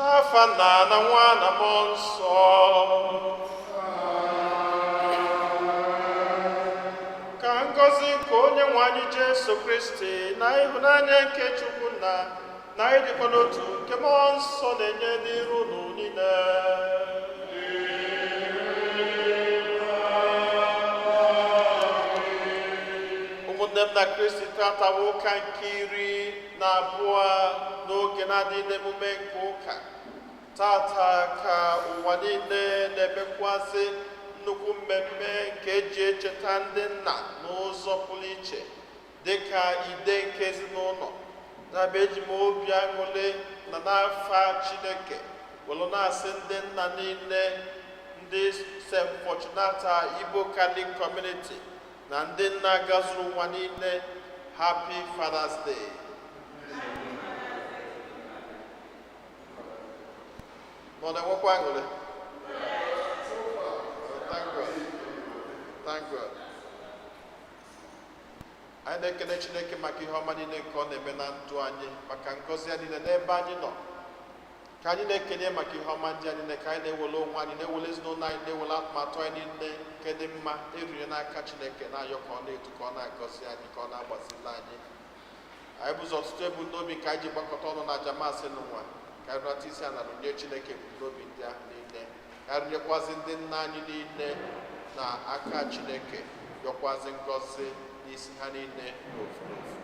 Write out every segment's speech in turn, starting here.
n'afa Nna na Nwa na Mmụọ Nsọ. Ka ngọzi nke onye nwe anyị Jesu Kristi na ịhụnanya nke Chukwu na ịdịkwa n'otu nke Mmụọ Nsọ na-enye n'iru unu niile. Ụmụnne m na Kristi, tatawa ụka nke 12 n'oge na-adịghị emume nke ụka. Tata ka ụwa niile na-emekwazị nnukwu mmemme nke eji echeta ndị nna n'ụzọ pụrụ iche dịka ide nke ezinụlọ. Dabụ eji m obi aṅụrị na n'afa Chineke welu na-asị ndị nna niile, ndị St. Fortunata Igbo Catholic Community na ndị nna gazuru ụwa niile, Happy Father's Day. Ọ na-enwekwa aṅụrị? Thank God. Thank God. Anyị na-ekele Chineke maka ihe ọma niile nke ọ na-eme na ndụ anyị, maka ngọzi ya niile n'ebe anyị nọ. Ka anyị na-ekele maka ihe ọma ndị anyị niile, ka anyị na-ewele onwe anyị, na-ewele ezinụlọ anyị, na-ewele atụmatụ anyị niile nke dị mma, eriri n'aka Chineke, na-ayọ ka ọ na-edu, ka ọ na-agọzi anyị, ka ọ na-agbazili anyị. Anyị bụzi ọtụtụ ebumnobi ka anyị ji gbakọta ọnụ na jamasị n'ụwa, ka anyị rụnata isi ala runye Chineke ebumnobi ndị ahụ niile, ka anyị runyekwazi ndị nna anyị niile na aka Chineke, yọkwazi ngọzi n'isi ha niile n'ofu n'ofu.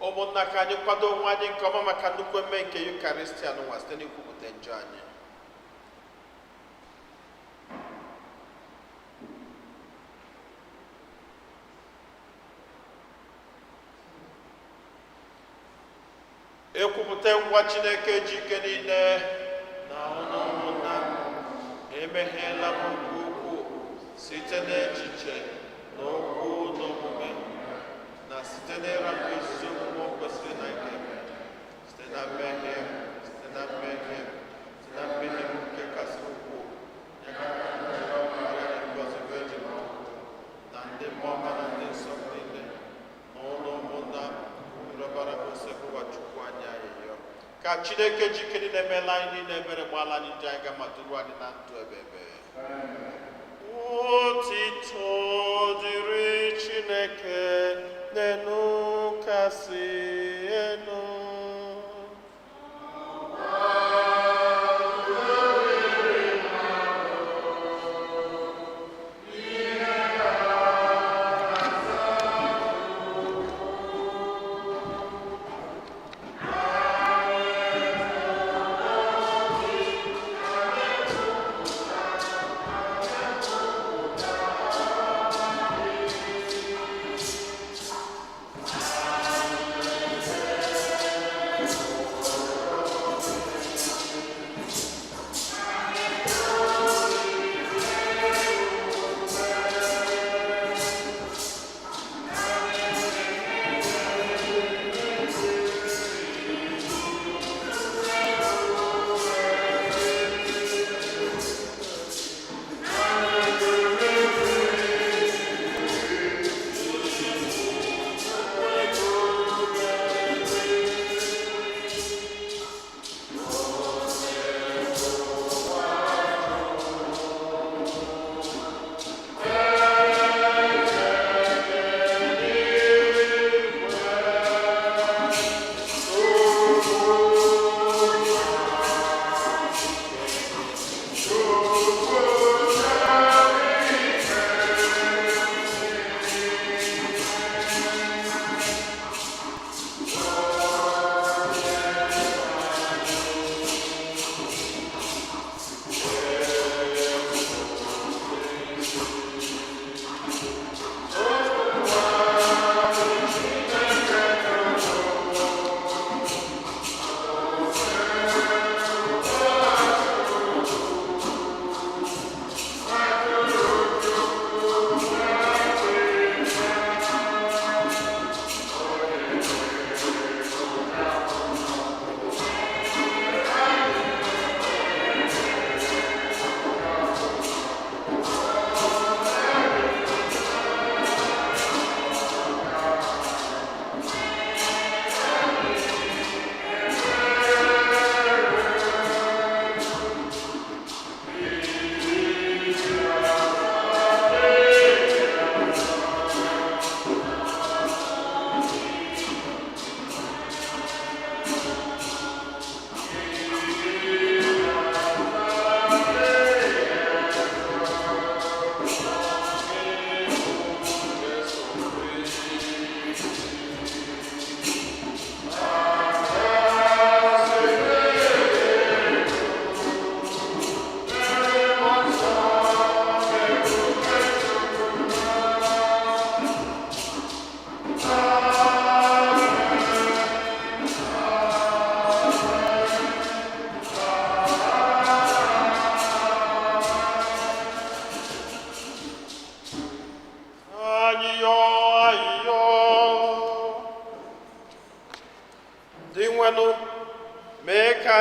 Ụmụnna, ka anyị kwado onwe anyị nke ọma maka nnukwu eme nke Eucharistia n'ụwa site n'ikwupụta njọ anyị. Ekwupụta ngwa Chineke ji ike niile na ụmụnna emeghela m nke ukwuu site n'echiche na okwu na omume na site n'ịrapụ eziokwu kwesịrị na nke site na mmehie m nke kasị ukwuu, ya ka ngọzi eji m na ndị mmụọ ọma na ndị nsọ niile na ụlọ ụmụnna rọbara osekụwa Chukwu anyị ayịyọ. Ka Chineke ji ike niile meela anyị niile ebere, gbaala anyị ndị anyị ga duru anyị na ndụ ebebe. Otito dịrị Chineke n'enu kasị enu. Amen.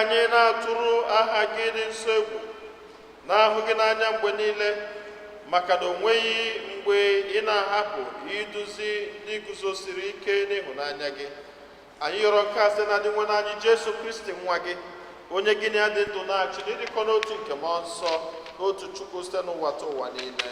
anyị na-atụrụ aha gị dị nsọ egwu na-ahụ gị n'anya mgbe niile, maka na o nweghị mgbe ị na-ahapụ iduzi ndị guzosiri ike n'ịhụnanya gị. Anyị yọrọ nke a site na dị nwe anyị Jesu Kristi nwa gị, onye gị na ya dị ndụ na-achị n'ịdịkọ n'otu nke mmụọ nsọ, n'otu Chukwu site n'ụwa ta ụwa niile.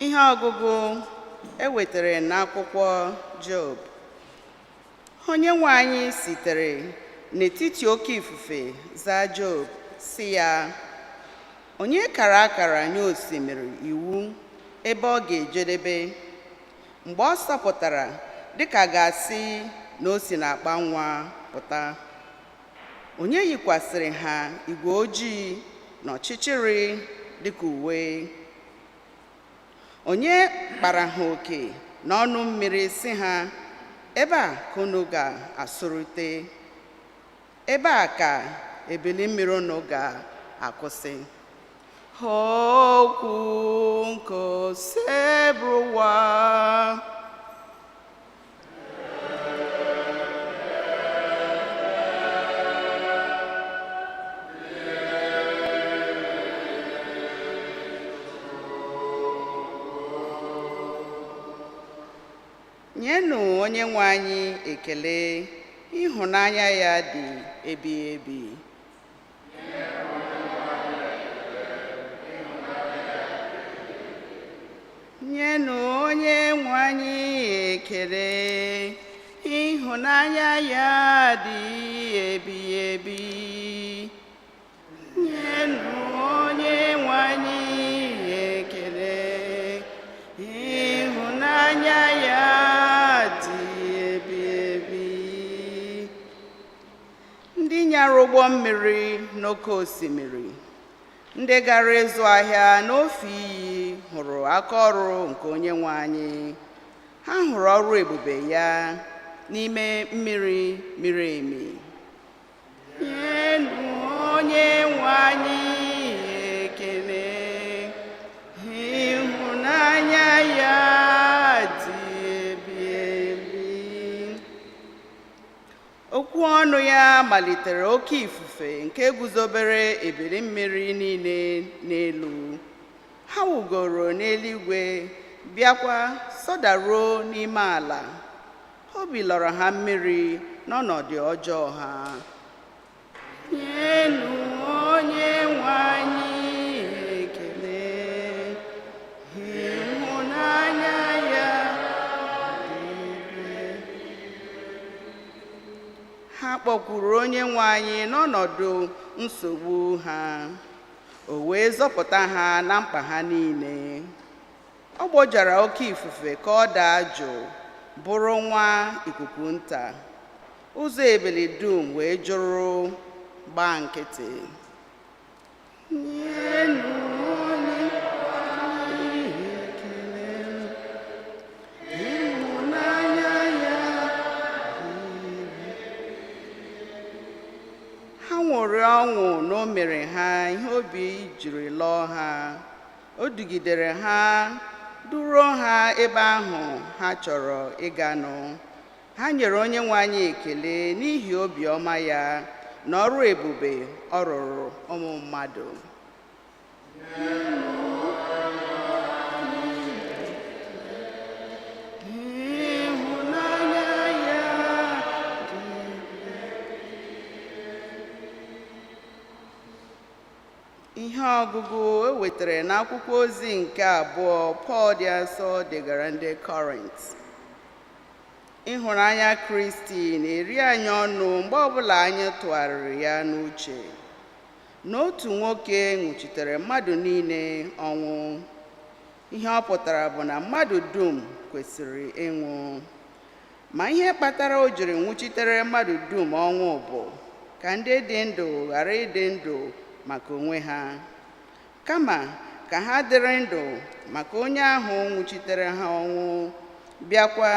Ihe ọgụgụ ewetara n'akwụkwọ Job. Onye nwe anyị sitere n'etiti oke ifufe zaa Job sị ya, onye kara akara nye osimiri iwu ebe ọ ga-ejedebe, mgbe ọ sọpụtara dịka ga-asị na o si n'akpa nwa pụta? Onye yikwasịrị ha igwe ojii na ọchịchịrị dịka uwe? Onye kpara ha oke n'ọnụ mmiri si ha, ebe a ka unu ga-asụrute, ebe a ka ebili mmiri unu ga-akwụsị? Okwu nke osebụwa nyenụ onye nwe anyị ekele, ịhụnanya ya dị ebighị ebi. Nyenụ onye nwe anyị ekele, ịhụnanya ya dị ebighị ebi. Nyenụ onye nwe anyị ekele, ịhụnanya ya ndị nyara ụgbọ mmiri n'oké osimiri, ndị gara ịzụ ahịa n'ofe iyi hụrụ aka ọrụ nke onye nwe anyị. Ha hụrụ ọrụ ebube ya n'ime mmiri miri emi. Nyenụ onye nwe anyị ekele, ịhụnanya ya dị ebighị ebi. Okwu ọnụ ya malitere oke ifufe nke guzobere ebili mmiri niile n'elu. Ha wugoro n'eluigwe, bịakwa sọdaruo n'ime ala. Obi lọrọ ha mmiri n'ọnọdụ ọjọọ ha. Nyenụ onye nwe anyị ekele, ịhụnanya ya dị ebighị. Ha kpọkwuru onye nwe anyị n'ọnọdụ nsogbu ha, o wee zọpụta ha na mkpa ha niile. Ọ gbọjara oke ifufe ka ọ daa jụụ, bụrụ nwa ikuku nta. Ụzọ ebili dum wee jụrụ, gbaa nkịtị. Nyenụ onye anyị ekele, ịhụnanya ya ha ṅụrị ọṅụ na o mere ha ihe obi jiri lọọ ha. O dugidere ha, duruo ha ebe ahụ ha chọrọ ịganụ. Ha nyere onye nwe anyị ekele n'ihi obiọma ya na ọrụ ebube ọ rụrụ ụmụ mmadụ. Ihe ọgụgụ ewetara n'akwụkwọ ozi nke abụọ Pọl dị asọ degara ndị Kọrint. Ịhụnanya Kristi na-eri anyị ọnụ mgbe ọbụla anyị tụgharịrị ya n'uche. N'otu nwoke nwụchitere mmadụ niile ọnwụ. Ihe ọ pụtara bụ na mmadụ dum kwesịrị ịnwụ. Ma ihe kpatara o jiri nwụchitere mmadụ dum ọnwụ bụ ka ndị dị ndụ ghara ịdị ndụ maka onwe ha, kama ka ha dịrị ndụ maka onye ahụ nwụchitere ha ọnwụ, bịakwa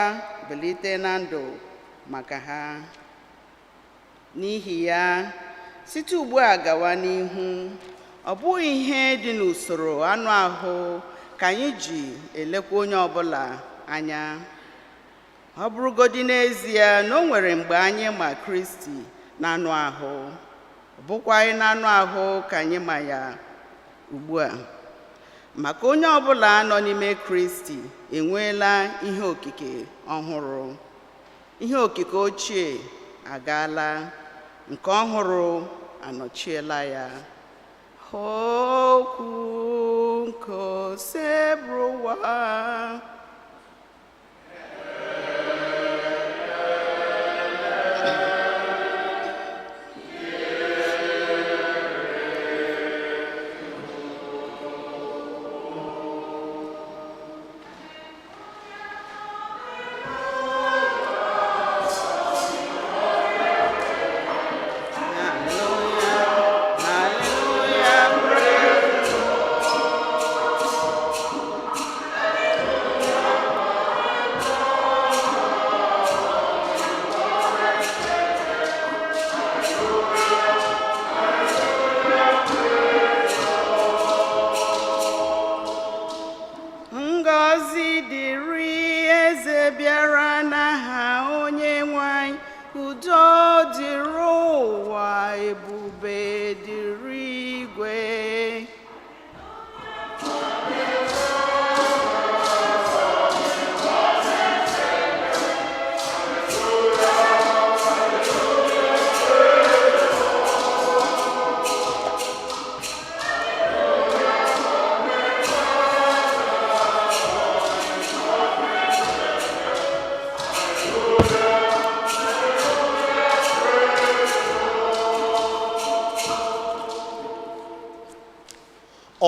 bilite na ndụ maka ha. N'ihi ya, site ugbu a gawa n'ihu, ọ bụghị ihe dị n'usoro anụ ahụ ka anyị ji elekwa onye ọbụla anya. Ọ bụrụgodị n'ezie na o nwere mgbe anyị ma Kristi na anụ ahụ, ọ bụkwaghị na anụ ahụ ka anyị ma ya ugbu a. Maka onye ọbụla nọ n'ime Kristi enweela ihe okike ọhụrụ. Ihe okike ochie agaala, nke ọhụrụ anọchiela ya. Okwu nke osebụwa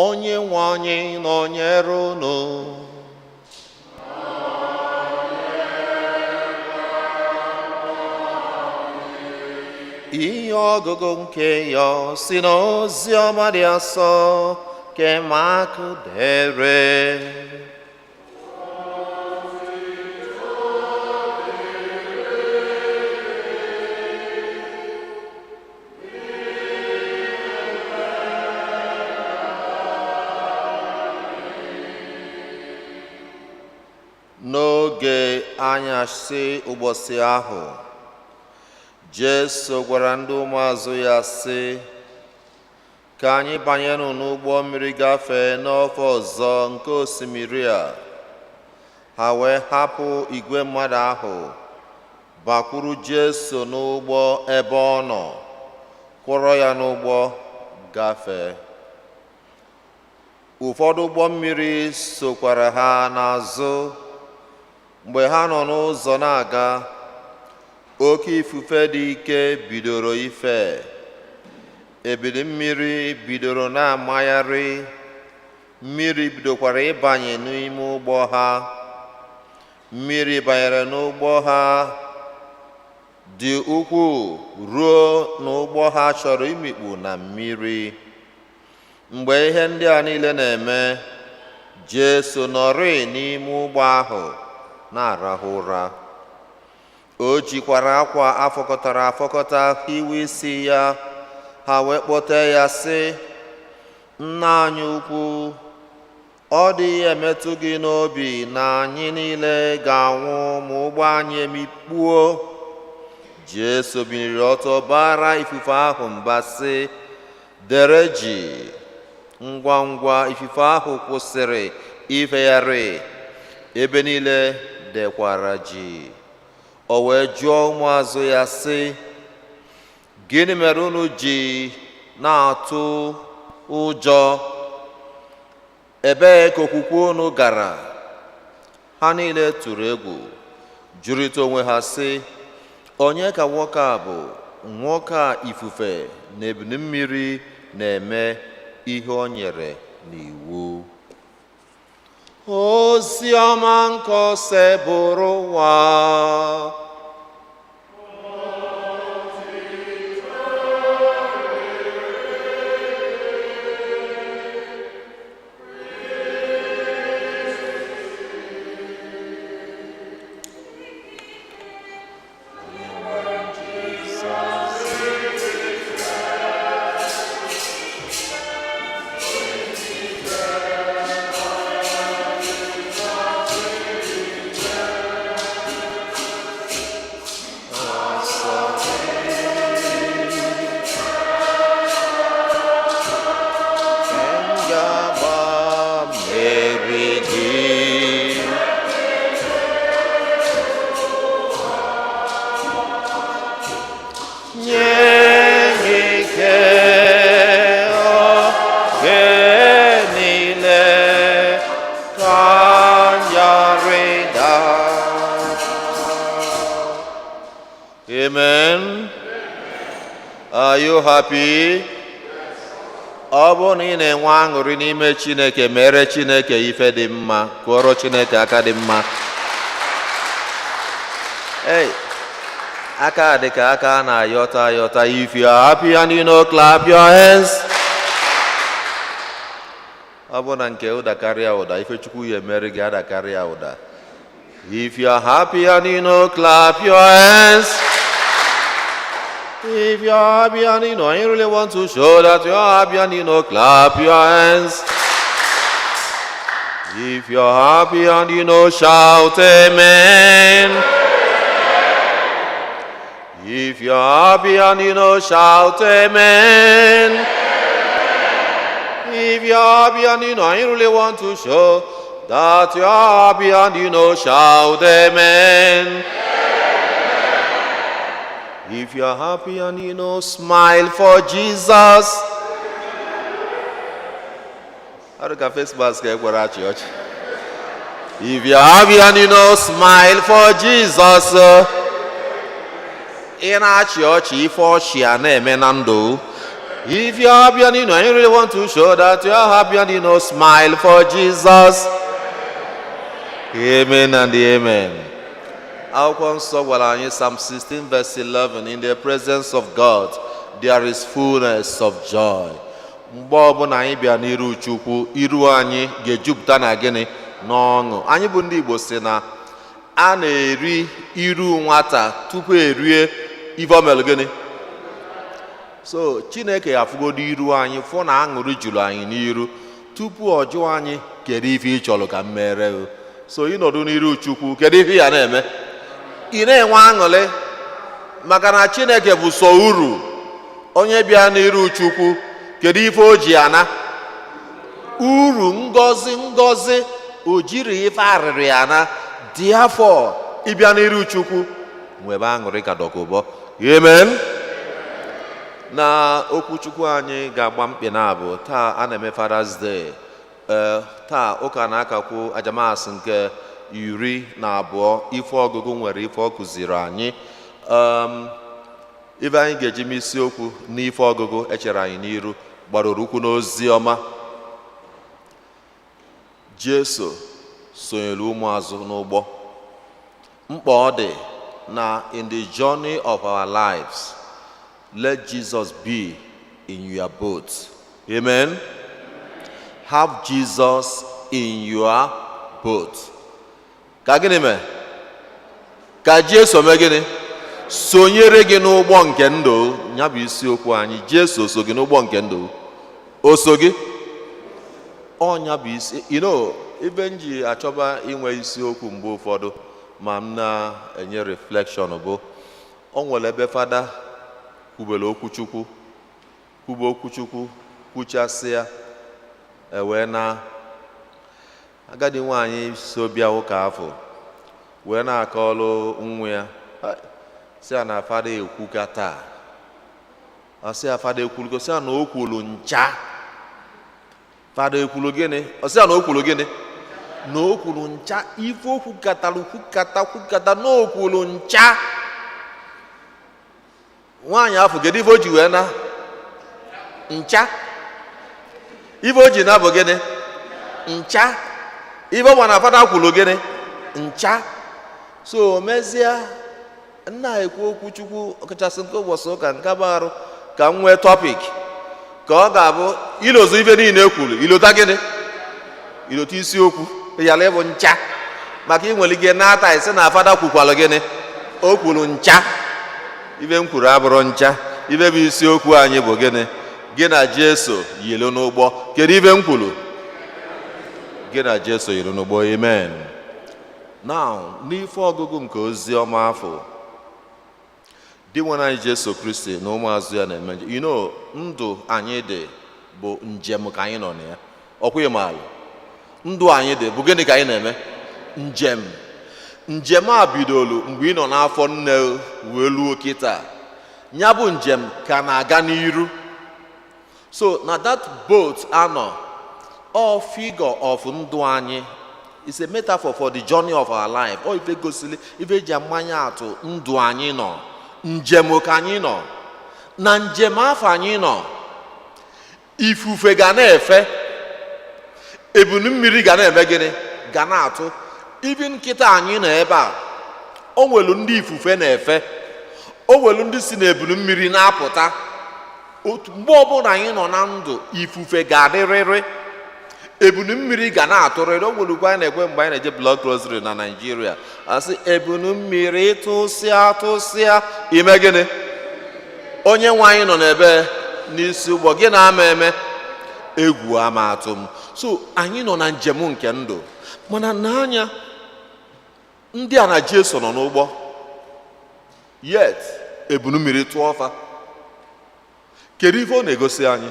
Onye nwe anyị nọnyere unu. Ihe ọgụgụ nke ya si n'ozi ọma dị asọ nke Mak dere. N'oge anyasị ụbọchị ahụ, Jesu gwara ndị ụmụazụ ya sị, ka anyị banyenụ n'ụgbọ mmiri gafee n'ofe ọzọ nke osimiri a. Ha wee hapụ igwe mmadụ ahụ, bakwuru Jesu n'ụgbọ ebe ọ nọ, kwọrọ ya n'ụgbọ gafee. Ụfọdụ ụgbọ mmiri sokwara ha n'azụ. Mgbe ha nọ n'ụzọ na-aga, oke ifufe dị ike bidoro ife. Ebili mmiri bidoro na-amagharị. Mmiri bidokwara ịbanye n'ime ụgbọ ha. Mmiri banyere n'ụgbọ ha dị ukwuu ruo n'ụgbọ ha chọrọ imikpu na mmiri. Mgbe ihe ndị a niile na-eme, Jesu nọrị n'ime ụgbọ ahụ na-arahụ ụra. O jikwara akwa afọkọtara afọkọta hiwe isi ya. Ha wee kpọte ya sị, Nna anyị ukwu, ọ dịghị emetụ gị n'obi na anyị niile ga-anwụ ma ụgbọ anyị emikpuo? Jesu biliri ọtọ bara ifufe ahụ mba sị, dere ji. Ngwa ngwa ifufe ahụ kwụsịrị ifegharị. Ebe niile dekwara ji. O wee jụọ ụmụazụ ya sị, gịnị mere unu ji na-atụ ụjọ? Ebee ka okwukwe unu gara? Ha niile tụrụ egwu, jụrịta onwe ha sị, onye ka nwoke a bụ? Nwoke a ifufe na ebili mmiri na-eme ihe o nyere n'iwu. Ozi ọma nke ose bụrụ ụwa. Yarida. Amen. Are you happy? Ọ bụ na ị na-enwe aṅụrị n'ime Chineke, mere Chineke ife dị mma, kụọrọ Chineke aka dị mma. Hey, aka dị ka aka na-ayọta ayọta. If you are happy and you know, clap your hands. Ọ bụ na nke ụda karịa ụda, ife Chukwu ya emere gị ada karịa ụda. If you are happy and you know, clap your hands. If you are happy and you know, you really want to show that you are happy and you know, clap your hands. If you are happy and you know, shout amen. If you are happy and you know, shout amen. If you are happy and you know, you really want to show that you are happy and you know, shout amen. If you are happy and you know, smile for Jesus. How do you face basket for our church? If you are happy and you know, smile for Jesus. In our church, if you are menando. If you are happy and you know, you really want to show that you are happy and you know, smile for Jesus. Amen and amen. Akwụkwọ nsọ gwara anyị Psalm 16 verse 11, in the presence of God there is fullness of joy. Mgbe ọbụla anyị bịa n'iru Chukwu, iru anyị ga-ejupụta na gịnị? N'ọṅụ. Anyị bụ ndị Igbo sị na a na-eri iru nwata tupu erie ife omelu gịnị? So Chineke afụgodo iru anyị fụ na aṅụrị juru anyị n'iru tupu ọ jụọ anyị kedu ife ị chọrọ ka m mere. So ịnọdụ n'iru Chukwu, kedu ife ya na-eme? Ị na-enwe aṅụrị maka na Chineke bụ so uru. Onye bịa n'iru Chukwu, kedu ife o ji ana? Uru, ngọzi o jiri ife arịrị ana. Therefore, ị bịa n'iru Chukwu nwebe aṅụrị ka dọkụbọ. Amen. Na okwu Chukwu anyị ga-agba mkpị na-abụ taa a na-eme Father's Day. Taa ụka na-akakwu ajamasị nke 12 ife ọgụgụ nwere ife ọ kụziri anyị. Ife anyị ga-eji mee isiokwu n'ife ọgụgụ echere anyị n'iru gbadoro ukwu n'ozi ọma. Jesu sonyere ụmụazụ n'ụgbọ. Mkpa ọ dị na in the journey of our lives, let Jesus be in your boat. Amen. Have Jesus in your boat. Ka gịnị mee? Ka Jesu mee gịnị? Sonyere gị n'ụgbọ nke ndụ. Ya bụ isiokwu anyị. Jesu so gị n'ụgbọ nke ndụ. O so gị? Ọnya bụ isi. You know, ebe nji achọba inwe isiokwu mgbe ụfọdụ ma m na-enye reflection bụ o nwere ebe Fada kwubere okwu Chukwu, kwube okwu Chukwu, kwuchasịa wee na agadi nwaanyị so bịa ụka afọ wee na-akọlụ nwa ya sị na Fada ekwuka taa. Ọ sị ya Fada ekwulugo, sị na o kwulu ncha. Fada ekwulu gịnị? Ọ sị na o kwulu gịnị? Na o kwulu ncha. Ife okwu kwukata na o kwulu ncha. Nwaanyị afọ kedu ife o ji wee na ncha? Ife o ji na bụ gịnị? Ncha. Ife ọ na Fada kwulu gịnị? Ncha. So mezie nna ekwu okwu Chukwu ọkachasị nke ụbọchị ụka nke barụ ka m nwee topic ka ọ ga-abụ ilozu ife niile ekwuru, ilota gịnị? Ilota isiokwu yala ịbụ ncha. Maka ị nwere ike na-ata isi na Fada kwukwalụ gịnị? O kwuru ncha. Ife m kwuru abụrụ ncha. Ife bụ isiokwu anyị bụ gịnị? Gị na Jesu yilo n'ụgbọ. Kedu ife m kwuru? Gị na Jesu yilo n'ụgbọ. Amen. Now, n'ife ọgụgụ nke ozi ọma afọ dị nwere anyị Jesu Kristi na ụmụazụ ya na-eme. You know, ndụ anyị dị bụ njem ka anyị nọ na ya. Ọkwa ịmaalụ ndụ anyị dị bụ gịnị ka anyị na-eme? Njem. Njem a bidolu mgbe ị nọ n'afọ nne wee luo kịta. Ya bụ njem ka na-aga n'iru. So na that boat anọ all figure of ndụ anyị It's a metaphor for the journey of our life. O ife gosili ife ji amanya atụ ndụ anyị nọ, njem ka anyị nọ. Na njem afọ anyị nọ, ifufe ga na-efe, ebunu mmiri ga na-eme gịnị? Ga na-atụ. Even nkịta anyị nọ ebe a, o nwelu ndị ifufe na-efe, o nwelu ndị si na ebunu mmiri na-apụta. Otu mgbe ọbụla anyị nọ na ndụ, ifufe ga-adịrịrị, ebunu mmiri ga na-atụrịrị. O nwelukwa anyị na-ekwe mgbe anyị na-eje blood rosary na Nigeria, asị ebunu mmiri tụsịa ime gịnị? Onye nwe anyị nọ n'ebe n'isi ụgbọ gị na-ama eme, egwu ama atụ m. So anyị nọ na njem nke ndụ, mana n'anya ndị a na Jesu nọ n'ụgbọ, yet ebunu mmiri tụọ ọfa. Kedu ife ọ na-egosi anyị?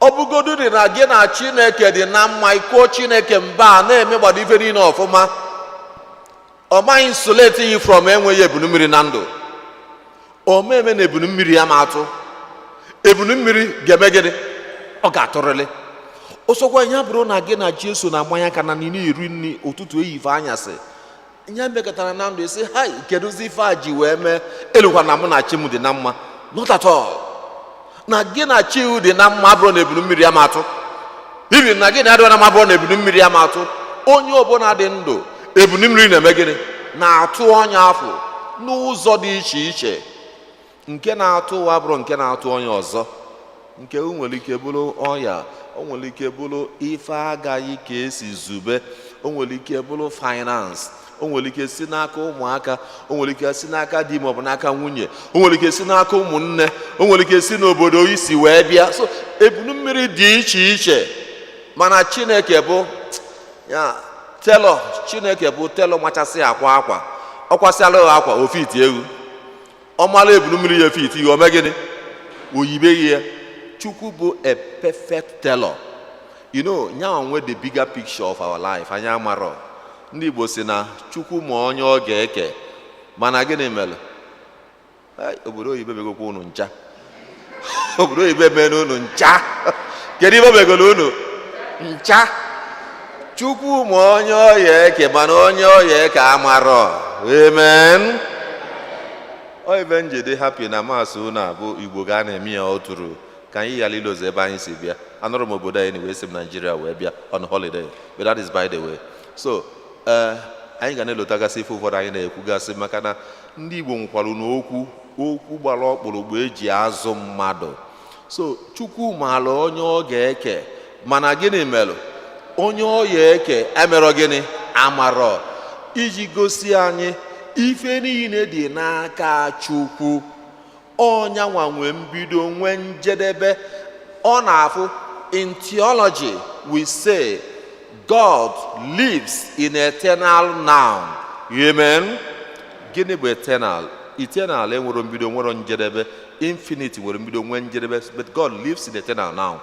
Ọ bụgodu dị na gị na Chineke dị na mma, iko Chineke mba na-eme gbado ife niile ọfụma, ọ maghị insulate yi from enweghị ebunu mmiri na ndụ. O meme na ebunu mmiri ya ma atụ, ebunu mmiri ga-eme gịnị? Ọ ga-atụrịrị. Osokwa ya bụrụ na gị na Jesu na mmanya ka na nini iri nri ụtụtụ eyife anyasị, ya mekọtara na ndụ esi ha kedụzi ife a ji wee mee elukwa na mụ na chi m dị na mma. Not at all. Na gị na chi dị na mma bụrụ na ebunu mmiri ya ma atụ, ibi na gị na adịghị na mma bụrụ na ebunu mmiri ya ma atụ. Onye ọbụla dị ndụ, ebunu mmiri na-eme gịnị? Na-atụ onye afọ n'ụzọ dị iche iche. Nke na-atụ ụwa bụrụ nke na-atụ onye ọzọ. Nke o nwere ike bụrụ ọya, o nwere ike bụrụ ife agaghị ka esi zube, o nwere ike bụrụ finance, o nwere ike si n'aka ụmụaka, o nwere ike si n'aka di maọbụ n'aka nwunye, o nwere ike si n'aka ụmụnne, o nwere ike si n'obodo isi wee bịa. So ebunu mmiri dị iche iche, mana Chineke bụ ya telọ. Chineke bụ telọ machasị akwa ọ kwasịala akwa ofiti ewu, ọ mara ebunu mmiri ya ofiti ihe, o mee gịnị? Oyibe ya. Chukwu bụ a perfect teller. You know, now we the bigger picture of our life. Anya amaro. Ndị Igbo si na Chukwu ma onye ọ ga-eke, mana gịnị mere? Obodo oyibo begokwa unu ncha. Obodo oyibo mere unu ncha. Kedu ibe begolo unu? Ncha. Chukwu ma onye ọ ga-eke, mana onye ọ ga-eke amaro. Amen. Oyibe njede happy na maasị unu abụ Igbo ga na-eme ya oturu. Ka anyị ghara ilozi ebe anyị si bịa. Anọrọ m obodo anyị wee si m Nigeria wee bịa on holiday, but that is by the way. So anyị ga na-elotagasị ife ụfọdụ anyị na-ekwugasị maka na ndị Igbo nwekwarụ n'okwu gbara ọkpụrụkpụ eji azụ mmadụ. So Chukwu maara onye ọ ga-eke, mana gịnị mere? Onye ọ ga-eke emerọ gịnị? Amarọ. Iji gosi anyị ife niile dị n'aka Chukwu. Ọnya nwa nwee mbido nwee njedebe. Ọ na-afụ in theology we say God lives in eternal now. Amen. Gịnị bụ eternal? Eternal enwere mbido nwere njedebe. Infinite nwere mbido nwee njedebe, but God lives in eternal now.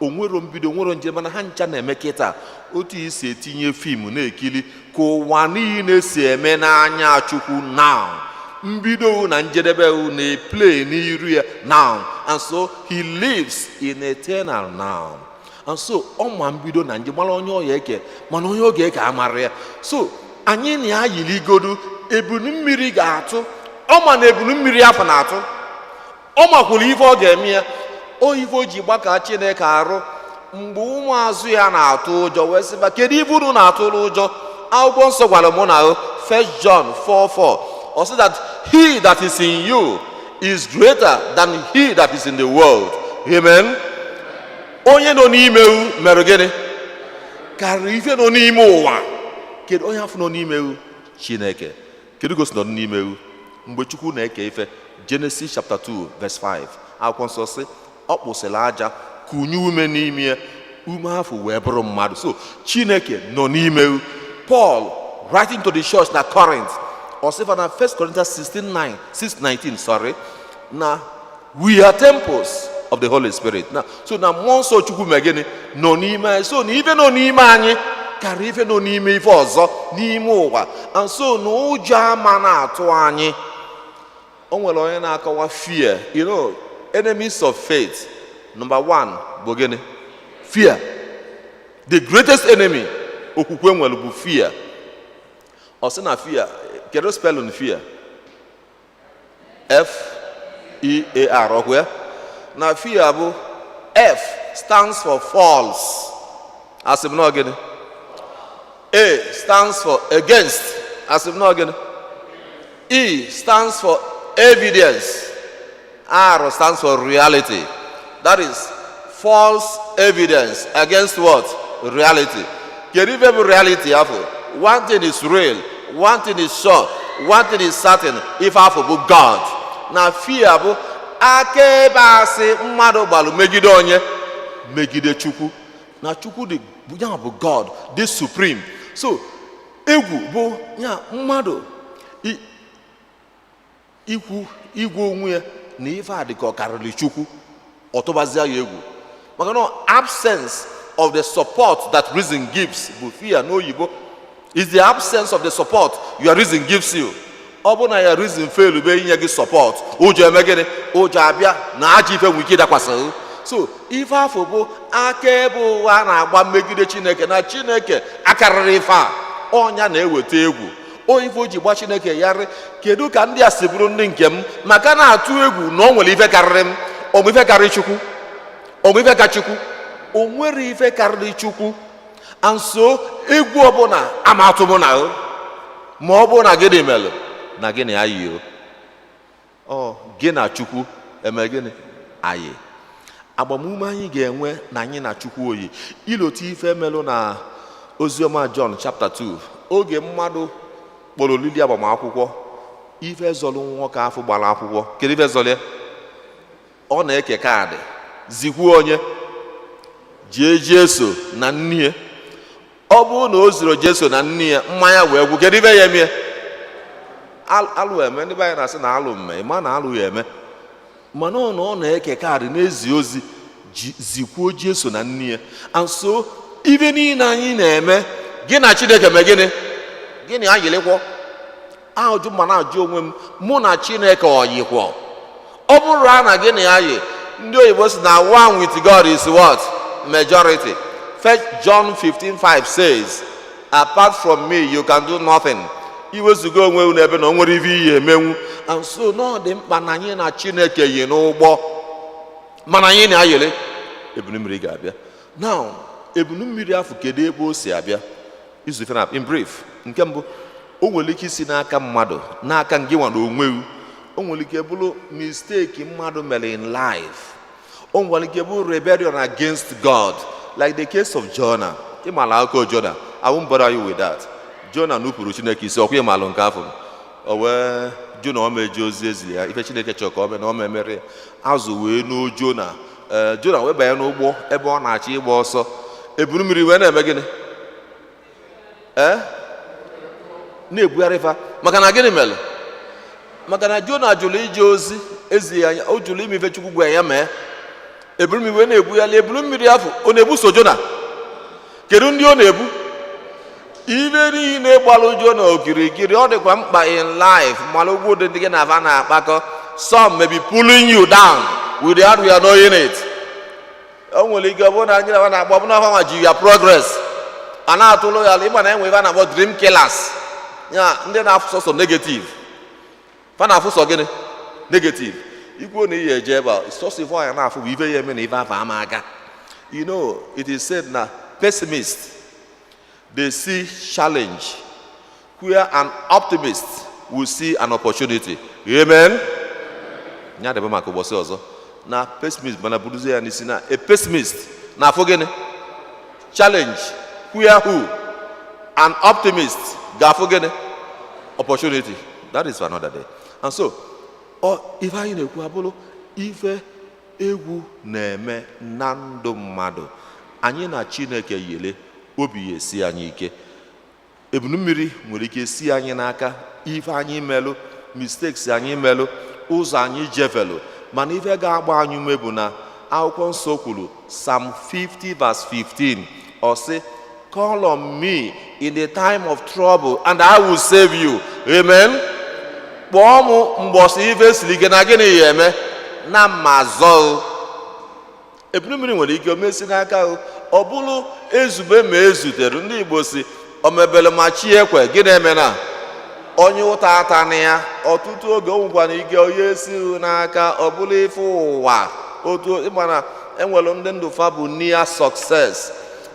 O nwere mbido nwere njedebe, mana ha ncha na-eme kịta otu isi etinye fim na-ekili ka ụwa niile si eme n'anya Chukwu now. Mbido na njedebe na-play n'iru ya now, and so he lives in eternal now. And so ọma mbido na nje mara onye ọ ga-eke, mana onye ọ ga-eke amara ya. So anyị na-ayiligodu ebunu mmiri ga-atụ, ọma na ebunu mmiri afọ na-atụ, ọma kwuru ife ọ ga-eme ya. Oyife o ji gbaka Chineke arụ mgbe ụmụazụ ya na-atụ ụjọ wee sịba kedu ife unu na-atụrụ ụjọ? Akwụkwọ nsọ gwara mụ na 1 John 4:4 or say that he that is in you is greater than he that is in the world. Amen. Onye nọ n'ime u mere gịnị? Karịa ife nọ n'ime ụwa. Kedu onye afọ nọ n'ime u? Chineke. Kedu gosi nọ n'ime u? Mgbe Chukwu na-eke ife, Genesis chapter 2 verse 5. Akwụkwọ nsọ sị ọ kpụsịrị aja kunye ume n'ime ya, ume afọ wee bụrụ mmadụ. So Chineke nọ n'ime u. Paul writing to the church na Corinth, or say na 1 Corinthians 6:19, na we are temples of the Holy Spirit. Now, so na mmụọ nsọ Chukwu megịnị nọ n'ime anyị. So na ife nọ n'ime anyị karịa ife nọ n'ime ife ọzọ n'ime ụwa. And so na ụjọ ama na-atụ anyị. O nwere onye na-akọwa fear. You know, enemies of faith, number 1 bụ gịnị? Fear. The greatest enemy okwukwe nwere bụ fear. Ọ sị na fear, kedu spelling fear? F-E-A-R, ọkwa ya? Na fear bụ F stands for false. Asị m na gịnị? A stands for against. Asị m na gịnị? E stands for evidence. R stands for reality. That is false evidence against what? Reality. Kedu ife bụ reality afọ? One thing is real, one thing is sure, one thing is certain. If afọ bụ God. Na fear bụ akaebe asị mmadụ gbalụ megide onye, megide Chukwu. Na Chukwu dị ya bụ God, the supreme. So egwu bụ ya mmadụ igwu onwe ya na ife a dị ka ọ karịrị Chukwu, ọ tụbazịa ya egwu. Maka na absence of the support that reason gives bụ fear n'oyibo. Is the absence of the support your reason gives you. Ọ bụ na ya reason fail be inye gị support, ụjọ eme gịnị? Ụjọ abịa na ajọ ife nwere ike ịdakwasị. So ife afọ bụ akaebe ụwa na-agba megide Chineke na Chineke akarịrị ife a, ọnya na-eweta egwu. Ife o ji gba Chineke yarị, kedu ka ndị a si bụrụ ndị nke m maka na-atụ egwu na o nwere ife karịrị m? Ọ bụ ife karịrị Chukwu? Ọ bụ ife ka Chukwu? O nwere ife karịrị Chukwu. And so egwu ọbụla amatụ m na ma ọ bụ na gịnị mere na gịnị ayị o gị na Chukwu eme gịnị ayị. Agbamume anyị ga-enwe na anyị na Chukwu oyi ilotu ife melụ na Oziọma John chapter 2 oge mmadụ kpọrọ olili agbamakwụkwọ. Ife zọlụ nwoke afọ gbara akwụkwọ, kedu ife zọlụ? Ọ na-eke kaadị zikwuo onye jee Jesu na nne ya. Ọ bụrụ na o ziri Jesu na nne ya mmanya wee gwu, kedu ife ya eme? Alụ eme. Ndị be anyị na-asị na alụ mme, ma na alụ ya eme. Mana ọ na-eke kaadị na-ezi ozi zikwuo Jesu na nne ya. And so ife niile anyị na-eme gị na Chineke me gịnị? Gịnị ayịlịkwọ? Ajụ ma na-ajụ onwe m, mụ na Chineke ọyịkwọ? Ọ bụrụ na gịnị ayị, ndị oyibo si na one with God is what? Majority. 1 John 15:5 says, apart from me you can do nothing. Iwezuga onwe unu ebe na o nwere ife ihe emenwu. And so na ọ dị mkpa na anyị na Chineke yi n'ụgbọ, mana anyị na-ayịlị ebunu mmiri ga-abịa. Now ebunu mmiri afọ kedu ebe o si abịa? Izu ife na in brief, nke mbụ, o nwere ike isi n'aka mmadụ, n'aka ngị nwa na onwewu. O nwere ike bụrụ mistake mmadụ mere in life. O nwere ike bụrụ rebellion against God, like the case of Jonah. Ịmala akụkọ Jonah, I won't bother you with that. Jonah nupụrụ Chineke isi, ọkwa ịmalụ nke afọ. O wee Jonah o meje ozi ezili ya, ife Chineke chọrọ ka o mee na o memere ya. Azụ wee n'o Jonah. Jonah wee banye n'ụgbọ ebe ọ na-achọ ịgba ọsọ. Ebunu mmiri wee na-eme gịnị? Na-ebugharị fa. Maka na gịnị mere? Maka na Jonah jụrụ ije ozi ezi ya, o jụrụ ime ife Chukwu gwa ya mee. Ebunu mmiri wee na-ebugharị. Ebunu mmiri afọ ọ na-ebuso Jonah? Kedu ndị ọ na-ebu? Ife niile gbalụ Jonah okirikiri. Ọ dịkwa mkpa in life mmalụ ugwu dị gị na ava na-akpakọ. Some may be pulling you down without you knowing it. O nwere ike ọ bụrụ na anyị na-agba ọbụna afa nwa ji ya progress. A na-atụlụ ya ịma na enwe ife a na-akpọ dream killers. Ya ndị na-afụ sọsọ negative. Fa na-afụ sọ gịnị? Negative. Ikwu na ihe eje ebe a sọsọ ife ọnya na-afụ bụ ife ya eme na ife afa ama aka. You know, it is said na pessimists, they see challenge, where an optimist will see an opportunity. Amen? Nya debe maka ụbọchị ọzọ. Na pessimist mana buruzie ya n'isi na a pessimist na afọ gịnị? Challenge, where who? An optimist ga-afụ gịnị? Opportunity. That is for another day. And so, ife anyị na-ekwu abụrụ ife egwu na-eme na ndụ mmadụ. Anyị na Chineke yele obi ya esi anyị ike. Ebunu mmiri nwere ike si anyị n'aka ife anyị melụ, mistakes anyị melụ, ụzọ anyị jevelu. Mana ife ga-agba anyị ume bụ na akwụkwọ nsọ kwuru Psalm 50 verse 15 ọ sị, call on me in the time of trouble and I will save you. Amen. Kpọọ m mgbọsị ife siri ike na gịnị ya eme na mmazọ. Ebunu mmiri nwere ike o mesi n'aka ọ bụrụ ezube ma ezutere. Ndị Igbo si omebele ma chi ekwe, gị na-eme na onye ụta ata na ya. Ọtụtụ oge o nwekwana ike onye esi n'aka ọ bụrụ ife ụwa otu ịmana enwere ndị ndụ fa bụ near success.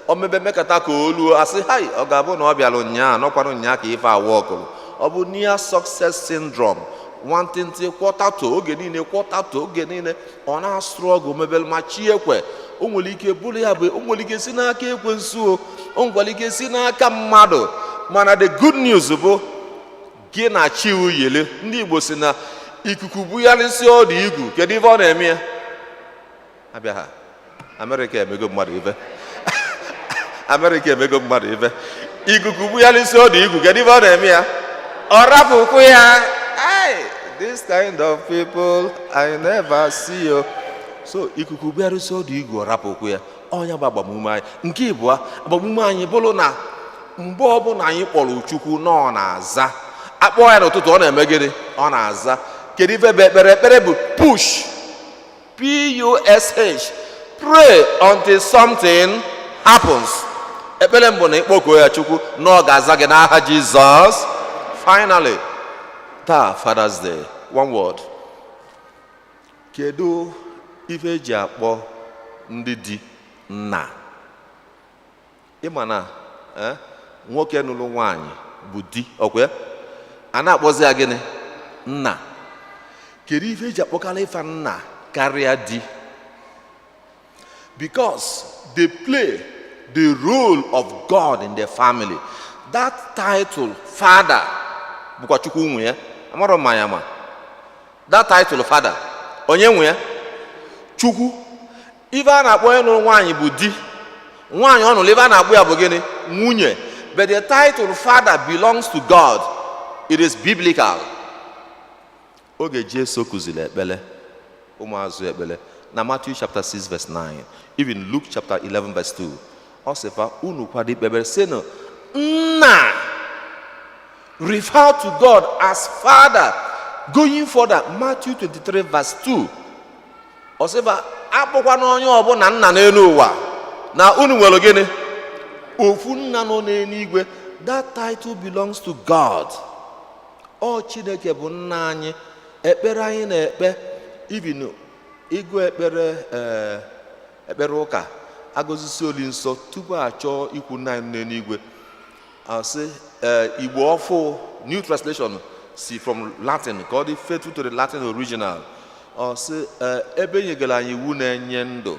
Omebe mekata ka olu asị hai ọ ga-abụ na ọ bịara ụnyaa nọkwana ụnyaa ka ife awa ọkụrụ. Ọ bụ near success syndrome. Nwantịntị kwọtatụ oge niile kwọtatụ oge niile ọ na-astrọgụ mebele ma chi ekwe. O nwere ike bụrụ ya bụ o nwere ike si n'aka ekwensu, o nwere ike si n'aka mmadụ. Mana the good news bụ gị na chi uyele. Ndị Igbo si na ikuku bugharịsị ọdụ igwu, kedu ife ọ na-eme ya? Abịa ha Amerịka emego mmadụ ife. Amerịka emego mmadụ ife. Ikuku bugharịsị ọdụ igwu, kedu ife ọ na-eme ya? Ọ rapụkwu ya. This kind of people I never see you. So ikuku bugharịsị ọdụ igwu, ọ rapụkwu ya. Ọnya bụ agbamume anyị. Nke ịbụa, agbamume anyị bụrụ na mgbe ọbụla anyị kpọrọ Chukwu na ọ na-aza. Akpọọ ya n'ụtụtụ ọ na-eme gịnị? Ọ na-aza. Kedu ife bụ ekpere? Ekpere bụ push. P-U-S-H. Pray until something happens. Ekpere mbụ na ịkpọkuo ya Chukwu na ọ ga-aza gị n'aha Jizọs. Finally, taa Father's Day, one word. Kedu ife eji akpọ ndị di nna? Ịma na nwoke nụrụ nwaanyị bụ di, ọkwa ya? A na-akpọzi ya gịnị? Nna. Kedu ife eji akpọkara ife nna karịa di? Because they play the role of God in the family. That title, Father, bụkwa Chukwu nwe ya. Amarọ ma ya ma. That title, Father, onye nwe ya? Chukwu. Ife a na-akpọ onye nụrụ nwaanyị bụ di. Nwaanyị ọ nụrụ ife a na-akpọ ya bụ gịnị? Nwunye. But the title Father belongs to God. It is biblical. Oge Jesu kụziri ekpele, ụmụazụ ekpele na Matthew chapter 6 verse 9, even Luke chapter 11 verse 2. Ọ sịfa unu kwado ikpebere sị na nna, refer to God as Father. Going further, Matthew 23 verse 2. Ọ sịfa akpọkwa na onye ọbụla nna n'elu ụwa na unu nwere gịnị? Ofu nna nọ n'eluigwe. That title belongs to God. Ọ Chineke bụ nna anyị. Ekpere anyị na-ekpe, even ịgụ ekpere ụka agọzisi oli nsọ tupu achọọ ikwu nna anyị n'eluigwe. Asị Igbo ọfụ New Translation si from Latin ka ọ dị faithful to the Latin original. Ọ sị ebe nyegara anyị iwu na-enye ndụ,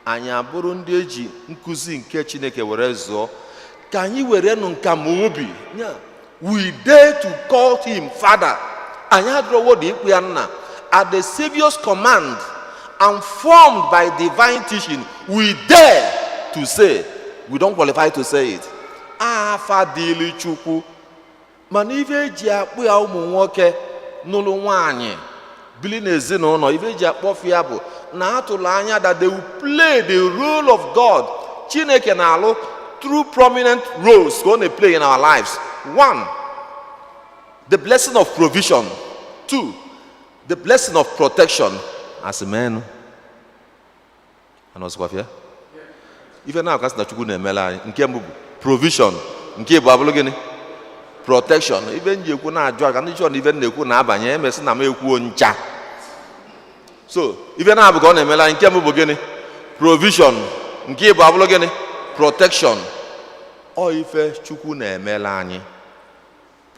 anyị abụrụ ndị eji nkụzi nke Chineke were zụọ, ka anyị were nụ nka ma obi. We dare to call him Father. Anyị adọrọwo dị ikwu ya nna. At the Savior's command and formed by divine teaching, we dare to say, we don't qualify to say it, afa dịlị Chukwu. Mana ife eji akpụ ya ụmụ nwoke nụrụ nwaanyị bili n'ezinụlọ, ife eji akpọfu ya bụ na atụrụ anya that they will play the role of God. Chineke na-alụ through prominent roles ka ọ na-play in our lives. 1, the blessing of provision. 2, the blessing of protection. As a man, ife na akasị na Chukwu na-emela anyị. Nke mbụ bụ provision, nke bụ abụrụ gịnị? Protection. Ife nji ekwu na-ajụ aka ndị chọrọ na ife na-ekwu na-abanye emesị na m ekwuo ncha. So ife na-abụ ka ọ na-emela anyị. Nke mbụ bụ gịnị? Provision. Nke bụ abụrụ gịnị? Protection. Ọ ife Chukwu na-emela anyị.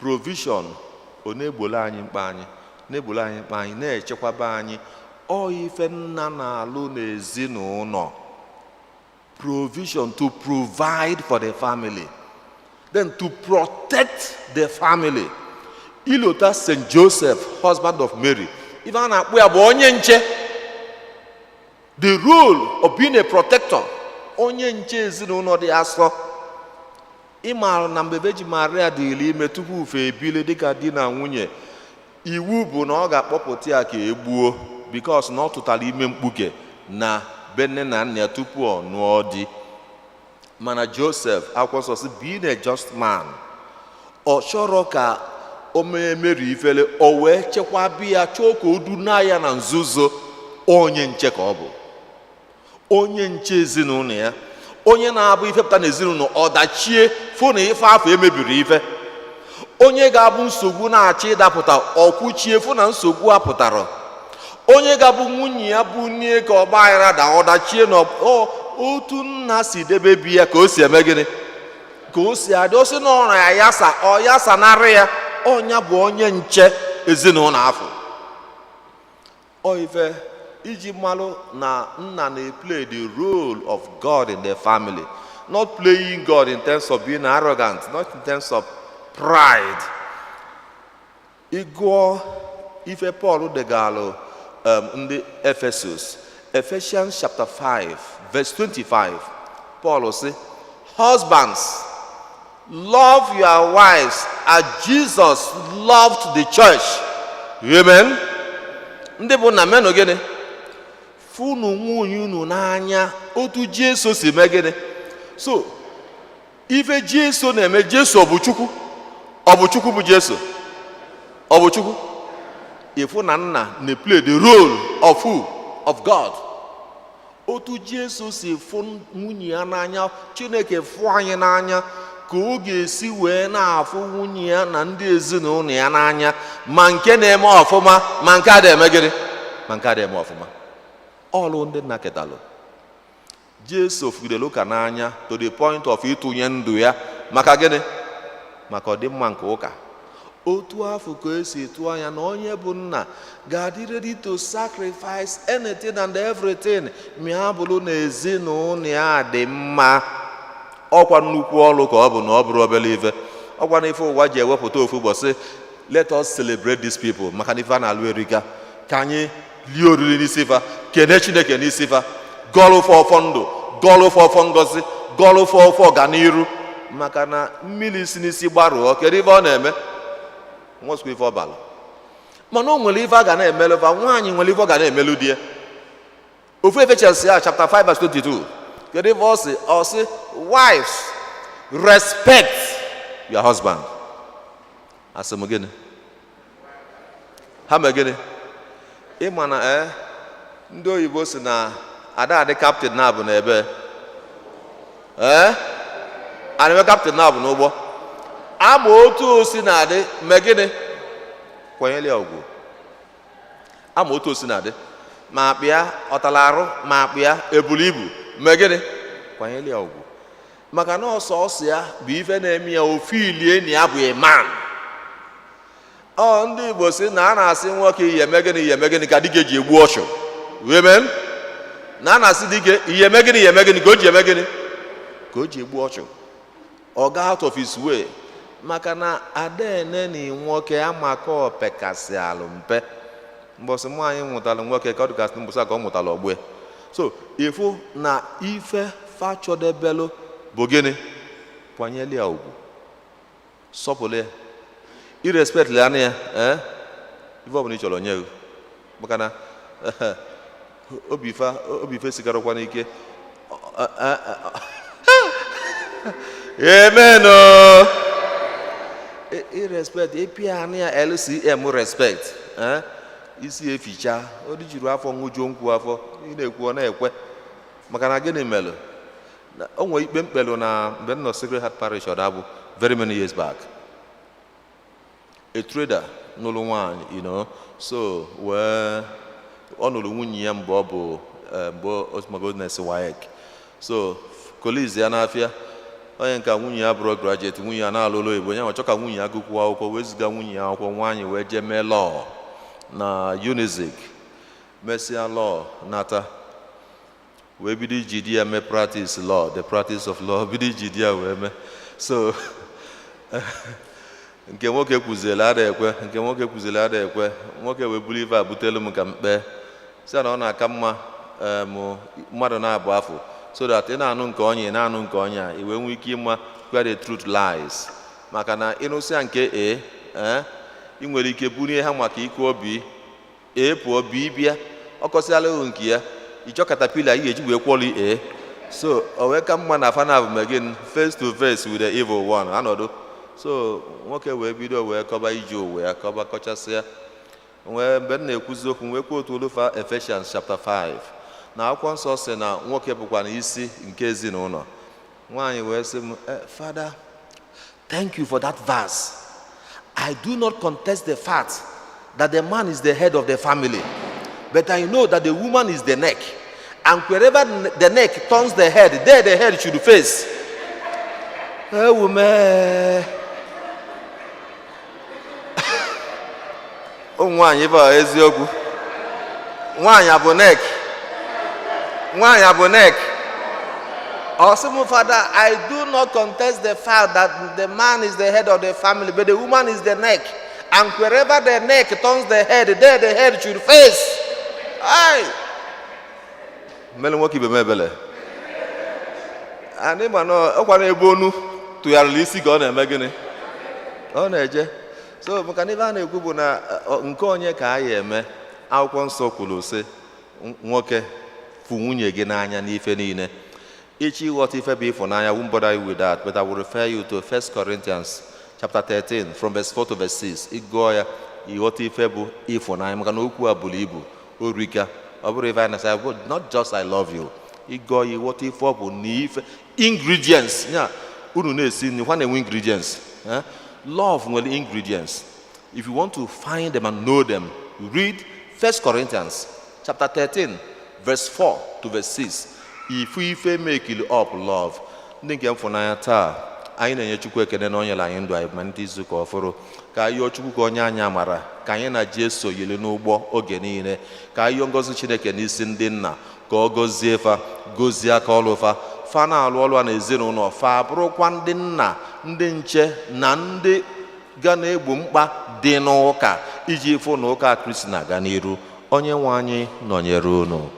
Provision ọ na-egbolo anyị mkpa anyị, na-egbolo anyị mkpa anyị, na-echekwaba anyị. Ọ ife nna na-alụ n'ezinụlọ. Provision, to provide for the family, then to protect the family. Ilota St. Joseph, husband of Mary, ife a na-akpọ ya bụ onye nche. The role of being a protector. Onye nche ezinụlọ dị asọ. Ịmara na mgbe Virgin Maria dịrị ime tupu ufe ebile dịka di na nwunye, iwu bụ na ọ ga-akpọpụta ya ka egbuo, because na ọ tụtara ime mkpuke na be nne na nna ya tupu ọ nụọ di. Mana Joseph, akwụkwọ nsọ sị, being a just man, ọ chọrọ ka o mee Mary ifele, o wee chekwaba ya, chọọ ka o duna ya na nzuzo. Onye nche ka ọ bụ, onye nche ezinụlọ ya. onye na-abụ ife pụta n'ezinụlọ ọdachie fụ na ife afọ emebiri ife, onye ga-abụ nsogbu na-achọ ịdapụta ọkwụchie fụ na nsogbu apụtara, onye ga-abụ nwunye ya bụ nne ka ọgba aghara da ọdachie na otu nna si debe bi ya ka o si eme gịnị, ka o si adị. O si na ọra ya yasa ọ yasa narị ya, ọnya bụ onye nche ezinụlọ afọ. Ife iji malụ na nna na-play the role of God in the family, not playing God in terms of being arrogant, not in terms of pride. Ịgụọ ife Paul degalụ ndị Ephesus, Ephesians chapter 5 verse 25, Paul say, husbands, love your wives as Jesus loved the church. Amen. Ndị bụ na menụ gịnị, funu nwunye unu n'anya otu Jesu si mee gịnị. So ife Jesu na-eme, Jesu ọ bụ Chukwu? Ọ bụ Chukwu bụ Jesu? Ọ bụ Chukwu? Ifu na nna na-play the role of who? Of God. Otu Jesu si fụ nwunye ya n'anya, Chineke fụ anyị n'anya, ka ọ ga-esi wee na-afụ nwunye ya na ndị ezinụlọ ya n'anya, ma nke na-eme ọfụma ma nke a na-eme gịnị, ma nke a na-eme ọfụma. Ọlụ ndị nna ketalụ. Jesu fugidere ụka n'anya to the point of ịtụnye ndụ ya maka gịnị, maka ọdịmma nke ụka. Otu afọ ka esi tụọ anya na onye bụ nna ga-adị ready to sacrifice anything and everything ma ya bụrụ na ezinụlọ ya dị mma. Ọkwa nnukwu ọlụ ka ọ bụ na ọ bụrụ obere ife. Ọkwa na ife ụwa ji ewepụta ofu ụbọchị, let us celebrate these people maka na ife a na-alụ erika, ka anyị lie oriri n'isi fa, kene Chineke n'isi fa, gọlụ fọfọ ndụ, gọlụ fọfọ ngọzi, gọlụ fọfọ ọganiru, maka na mmiri si n'isi gbarụọ, kedu ife ọ na-eme? Nwosukwu ife ọbalụ. Mana o nwere ife a ga na-emelụ fa, nwaanyị nwere ife ọ ga na-emelụ di ya. Ofu Ephesians chapter 5 verse 22, kedu ife ọ sị, wives, respect your husband. Asị m gịnị? Ha mee gịnị? Ịma na ndị oyibo si na ada adị captain na-abụ n'ebe, anịwe captain na-abụ n'ụgbọ. Ama otu osi na-adị, mee gịnị? Kwanyere ya ugwu. Ama otu osi na-adị, ma akpịa ọtala arụ, ma akpịa ebulu ibu, mee gịnị? Kwanyere ya ugwu. Maka na ọsọ ya bụ ife na-eme ya ofilie na ya bụ iman. Ndị Igbo si na a na-asị nwoke ihe eme gịnị ka dike ji egbu ọchụ. Amen. Na a na-asị dike ihe eme gịnị ka o ji eme gịnị, ka o ji egbu ọchụ. Ọ ga out of his way. Maka na adene ni nwoke amaka opekasị alụ mpe. Mbọsị nwaanyị nwụtara nwoke ka ọ dịkasị mbọsị ka ọ mụtara ọgbue. So ifu na ife fachodebelu bụ gịnị? Kwanyere ya ugwu, sọpụrụ ya, irrespect le anya ya, ife ọbụla ị chọrọ onye gị, maka na obi ife sigarakwa n'ike. Amen. Irrespect ịpịa anya ya LCM respect, isi eficha o dị juru afọ nwụjuo nkwụ afọ, ị na-ekwu ọ na-ekwe. Maka na gịnị melụ? O nwere ikpe mkpelụ na mgbe m nọ Sacred Heart Parish Ọdabụ very many years back. A trader nụrụ nwaanyị, so wee ọ nụrụ nwunye ya mgbe ọ bụ osmogoodness WAEC. So colleagues ya n'afịa, onye nka nwunye ya bụrụ graduate, nwunye ya na-alụ ụlọ Igbo, ya nwa chọ ka nwunye ya gụkwuo akwụkwọ, wee ziga nwunye ya akwụkwọ, nwaanyị wee jee mee law na Unizik, mesịa law nata, wee bido iji di ya mee practice law, the practice of law, bido iji di ya wee mee. So nke nwoke kwuzili ada ekwe, nwoke wee buru ife a butelu m ka mkpe, si na ọ na-aka mma mmadụ na-abụ afọ, so that ị na-anụ nke onye na-anụ nke onye a, i wee nwee ike ịma where the truth lies. Maka na ịnụsịa nke ị nwere ike bunye ha maka ike obi pụọ bi bịa, ọkọsịala nke ya ịchọ katapila ị ga-eji wee kwọli so o wee ka mma na fana bụ megin face to face with the evil one anọdụ. So nwoke wee bido wee kọba iji owe ya kọba kọchasịa. Wee mgbe m na-ekwuzi okwu wee kwuo otu Ephesians chapter 5 na akwụkwọ nsọ sị na nwoke bụkwa na isi nke ezinụlọ, nwaanyị wee sị m, Father, thank you for that verse. I do not contest the fact that the man is the head of the family, but I know that the woman is the neck, and wherever the neck turns the head, there the head should face. Nwaanyị bụ eziokwu. Nwaanyị abụ neck. Nwaanyị abụ neck. Awesome, Father, I do not contest the fact that the man is the head of the family, but the woman is the neck. And wherever the neck turns the head, there the head should face. Aye. Mele nwoke ibe mebele. Ani mano okwa na ebonu to ya release ka ọ na-eme gịnị? Ọ na-eje. So maka na ebe a na-ekwu bụ na nke onye ka a ya eme. Akwụkwọ nsọ kwuru sị nwoke fụ nwunye gị n'anya n'ife niile. Ichi what if be for now, I won't bother you with that, but I will refer you to 1 Corinthians chapter 13, from verse 4 to verse 6. Igoya, what if be for now, I'm going to believe Urika, not just I love you. Igoya, what if for ingredients? Yeah, one ingredients. Love will ingredients. If you want to find them and know them, read 1 Corinthians chapter 13, verse 4 to verse 6. If we make it up love, ndị nke mfụnanya taa anyị na-enye Chukwu ekene na onye la anyị ndụ anyị ma ndị izu ka ọfụrụ ka anyị Chukwu ka onye anyị amara ka anyị na Jesu yiri n'ụgbọ oge niile ka anyị ngọzi Chineke n'isi ndị nna ka ọ gọzie fa gọzie aka ọlụ fa na-alụ ọlụ na ezinụlọ fa bụrụkwa ndị nna ndị nche na ndị ga na-egbo mkpa dị n'ụka iji fụ na ụka Kristi na-aga n'iru. Onye nwe anyị nọnyere unu.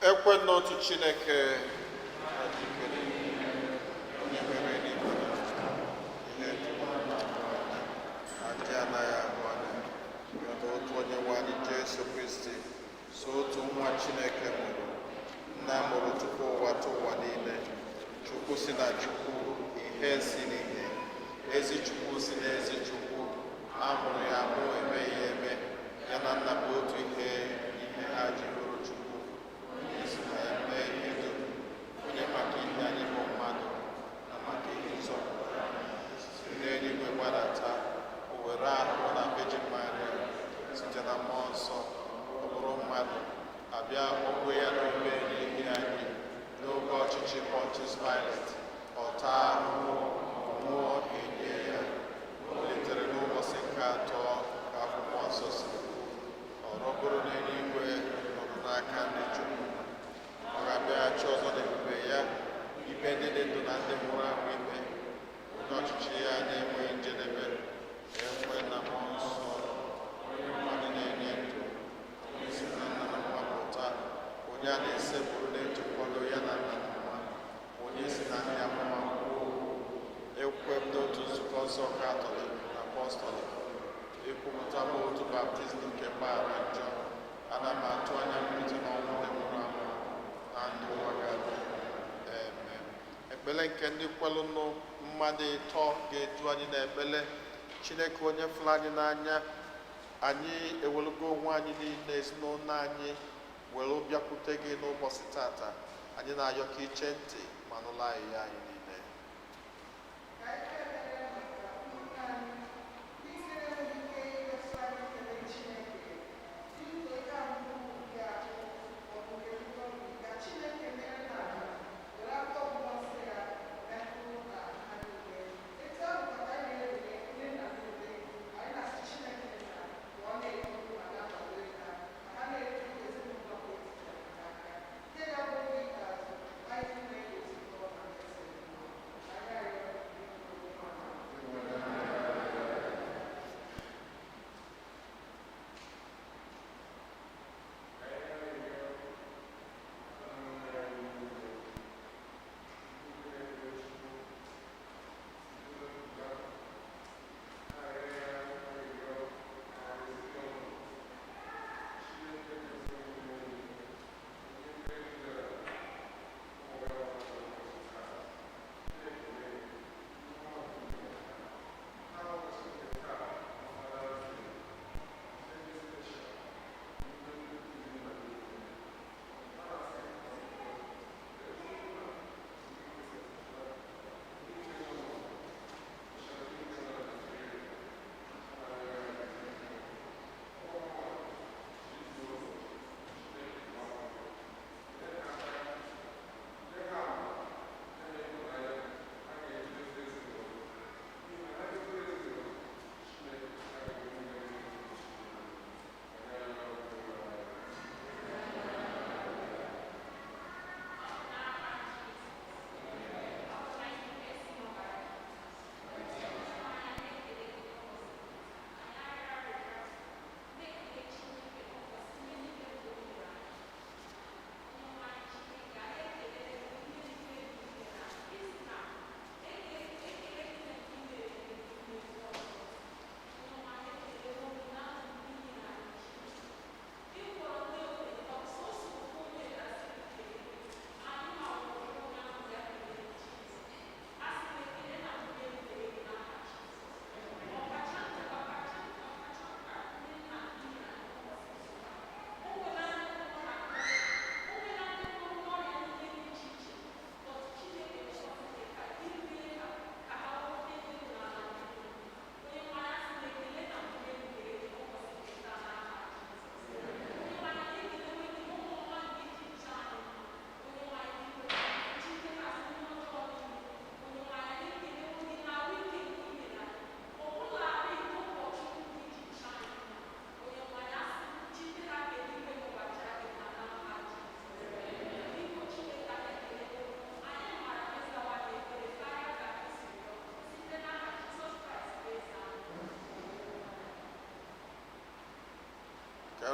Ekwe n'otu Chineke onye mere eluigwe na ihe dum adị anaghị ahụ anya ya na otu onye nwe anyị Jesu Kristi so otu nwa Chineke mụrụ nna mụrụ tupu ụwa tụ ụwa niile. Chukwu si na Chukwu, ihe si n'ihe, ezi Chukwu si n'ezi Chukwu, amụrụ ya amụ, emeghị ya eme, ya na nna bụ otu ihe ha ji bụrụ Chukwu. Onye maka ihe anyị bụ mmadụ na maka ihe nzọpụta si n'eluigwe gbadata, o were ahụ na Virgin Maria site na mmụọ nsọ, ọ bụrụ mmadụ, abịa ọgwụ ya n'obe n'ihi anyị n'oge ọchịchị Pontius Pilate, ọ taa ahụhụ, nwụọ, enye ya, o litere n'ụbọchị nke atọ ka akwụkwọ nsọ si ọ rọgoro n'eluigwe, nọdụ n'aka ndị Chukwu. Ọ ga-abịaghachi ọzọ n'ebube ya ikpe ndị dị ndụ na ndị nwụrụ anwụ ikpe. Onye ọchịchị ya na-enweghị njedebe, ekwe na mmụọ nsọ, onye mmadụ na-enye ndụ, onye si na nna na nwa pụta, onye a na-esepụrụ na-etukọdo ya na nna na nwa, onye si na ndị amụma kwuo. Ekwe m n'otu nzukọ nsọ Katọlik na Apọstọlik, ekwupụta m otu baptizim nke mgbaghara njọ. Ana m atụ anya mbilite n'ọnwụ ndị nwụrụ anwụ na ndụ ụwa ga-abịa. Ekpele nke ndị kwelụ nụ mmadụ ịtọ ga-edu anyị n'ekpele. Chineke onye fụrụ anyị n'anya, anyị ewelugo onwe anyị niile, ezinụlọ anyị were bịakwute gị n'ụbọchị tata. Anyị na-ayọ ka iche ntị ma nụla ahịhịa anyị niile.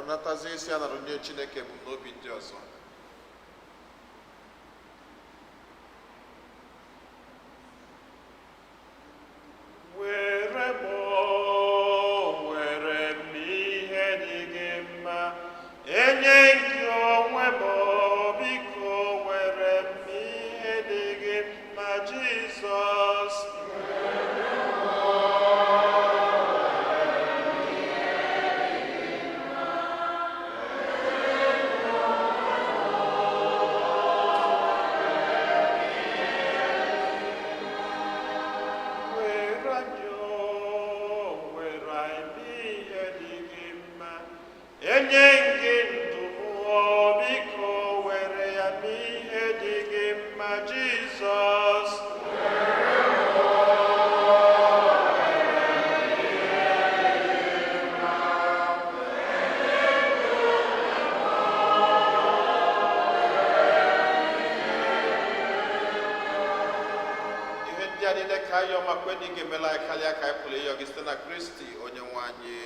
natazie isi a nara nye Chineke bụ n'obi ndị ọzọ. Kristi onye nwe anyị.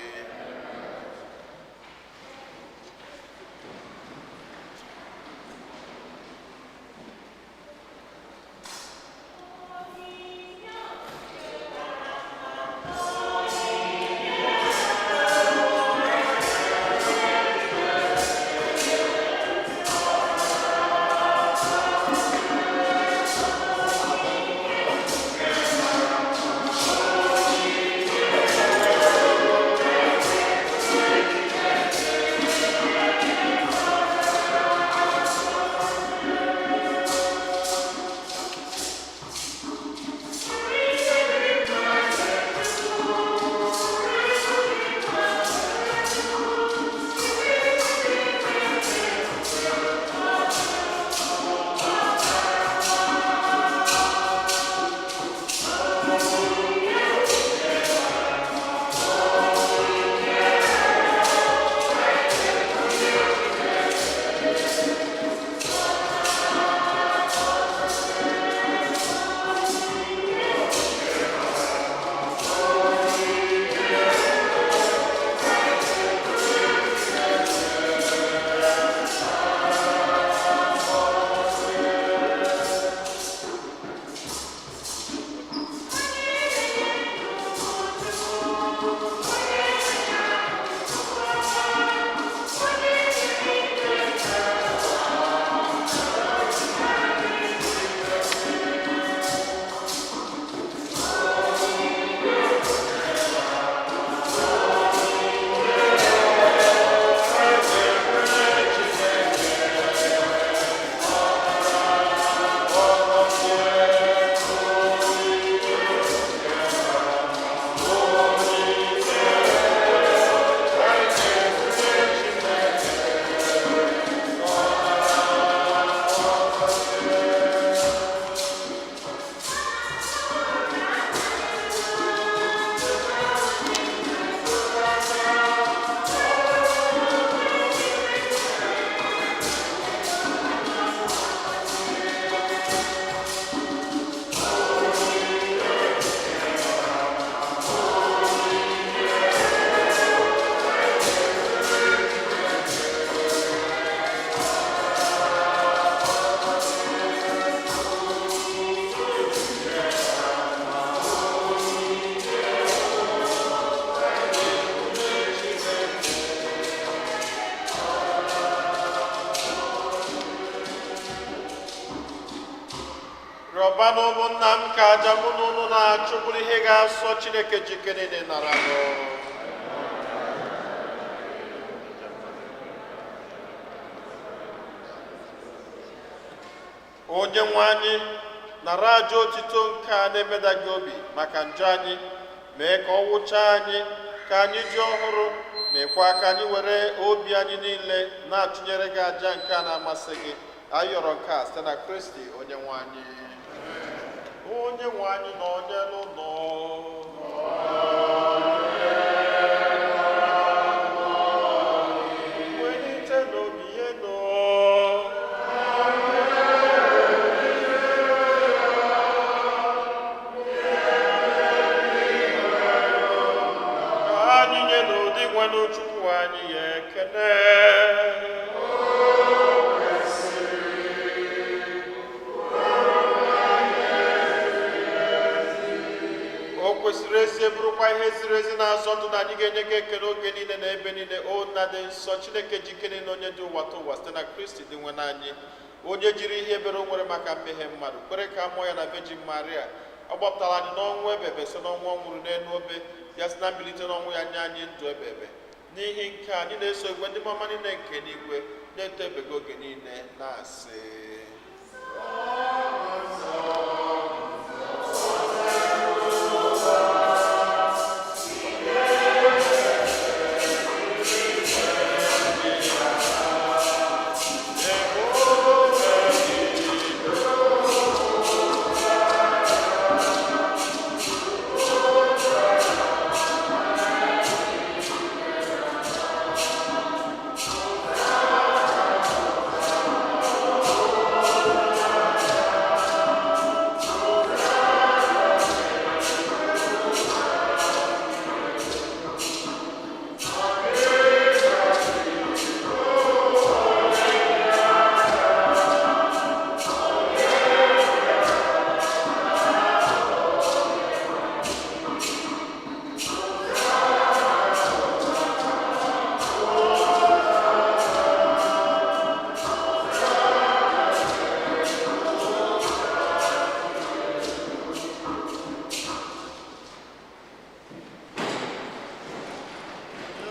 Rọbanụ ụmụnna m ka aja mụ na unu na-achụ bụrụ ihe ga-asọ Chineke jikere dị nara nụ. Onye nwe anyị nara aja otito nke a na-emeda gị obi maka njọ anyị, mee ka ọ wụchaa anyị ka anyị dị ọhụrụ, meekwa ka anyị were obi anyị niile na-atụnyere gị aja nke a na-amasị gị. Ayọrọ nke a site na Kristi onye nwe anyị. Onye nwe anyị nọ n'elu nọ. Welite n'obi ihe nọ. Ka anyị nye n'ụdị nwanne Chukwu anyị ya ekele. kwesịrị ezi bụrụkwa ihe ziri ezi na-azọ ndụ na anyị ga-enye gị ekele oge niile na ebe niile. O nna dị nsọ, Chineke jikere na onye dị ụwa ta ụwa site na Kristi dị nwe n'anyị, onye jiri ihe ebere o nwere maka mmehie mmadụ, kwere ka amụọ ya na Virgin Maria. Ọ gbapụtara anyị n'ọnwụ ebebe so n'ọnwụ ọ nwụrụ n'elu obe, ya si na mbilite n'ọnwụ ya nye anyị ndụ ebebe. N'ihi nke anyị na-eso igwe ndị mama niile nke n'igwe na-eto ebego oge niile na-asị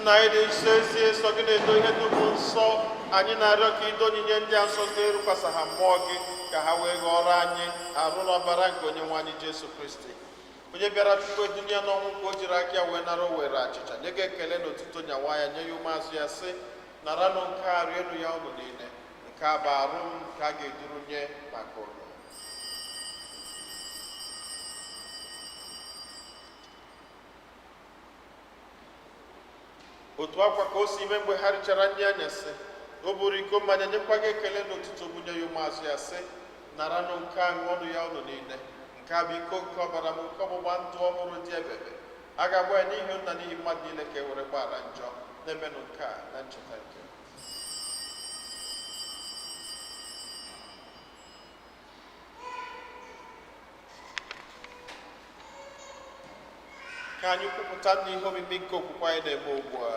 nna anyị dị nsọ ezi nsọ gị na-edo ihe dum nsọ, anyị na-arịọ ka ido onyinye ndị a nsọ site ịrụkwasị ha mmụọ gị ka ha wee ghọrọ anyị arụ n'ọbara nke onye nwe anyị Jesu Kristi, onye bịara tupu dunia n'ọnwụ nke o jiri aka ya wee nara o were achịcha nye gị ekele na otuto nyawa ya, nye ya ụmụazụ ya sị naranụ nke a rienụ ya ụnụ niile, nke a bụ arụ m nke a ga-eduru nye maka ụnụ. Otu akwa ka o si ime mgbe ha richara nri anyasị, o buru iko mmanya nyekwa gị ekele n'ụtụtụ bunye ya ụmụazụ ya sị naranụ nke a ṅụọnụ ya ụnụ niile, nke a bụ iko nke ọbara m nke ọgbụgba ndụ ọhụrụ dị ebebe, a ga-agba ya n'ihi nna n'ihi mmadụ niile ka e were gbaghara njọ, na-emenụ nke a na ncheta nke m. Ka anyị kwupụta n'ihe omimi nke okwukwe anyị na-eme ugbu a.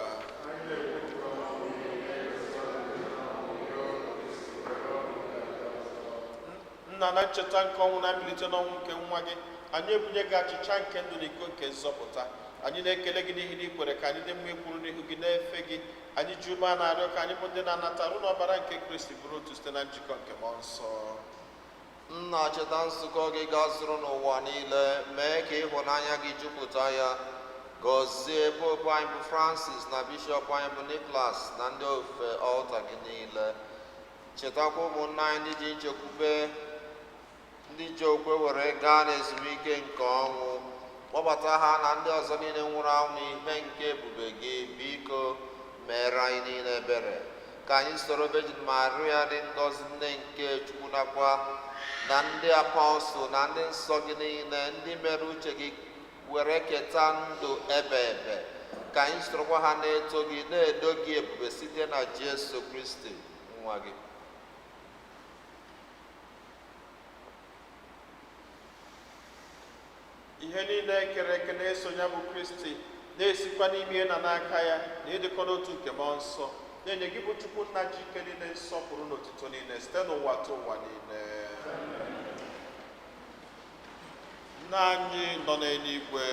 Nna, na ncheta nke ọnwụ na mbilite n'ọnwụ nke nwa gị, anyị ebunye gị achịcha nke ndụ na iko nke nzọpụta. Anyị na-ekele gị n'ihi na ị kwere ka anyị dị mma ikwuru n'ihu gị na-efe gị. Anyị ji ume a na-arịọ ka anyị bụ ndị na-anata arụ n'ọbara nke Kristi bụrụ otu site na njikọ nke mmụọ nsọ. Nna, cheta nzukọ gị ga-azụrụ n'ụwa niile, mee ka ịhụnanya gị jupụta ya. Gọzie Pope anyị bụ Francis na Bishọp anyị bụ Nicholas na ndị ofufe ọlta gị niile. Chetakwa ụmụnna anyị ndị ji nchekwube, ndị ji okwe were gaa n'ezumike nke ọnwụ. Kpọbata ha na ndị ọzọ niile nwụrụ anwụ n'ime nke ebube gị. Biko mere anyị niile ebere, ka anyị soro Virgin Maria dị ngọzi nne nke Chukwu nakwa na ndị apọstụl na ndị nsọ gị niile ndị mere uche gị were keta ndụ ebe ebe, ka anyị sorokwa ha na-eto gị na-edo gị ebube site na Jesu Kristi nwa gị. Ihe niile ekere eke na-esonye bụ Kristi, na-esikwa n'ime na n'aka ya na ịdịkọ n'otu nke mmụọ nsọ, na-enye gị bụ Chukwu nna ji ike niile nsọpụrụ n'otuto niile site n'ụwa ta ụwa niile. Nna anyị nọ n'eluigwe,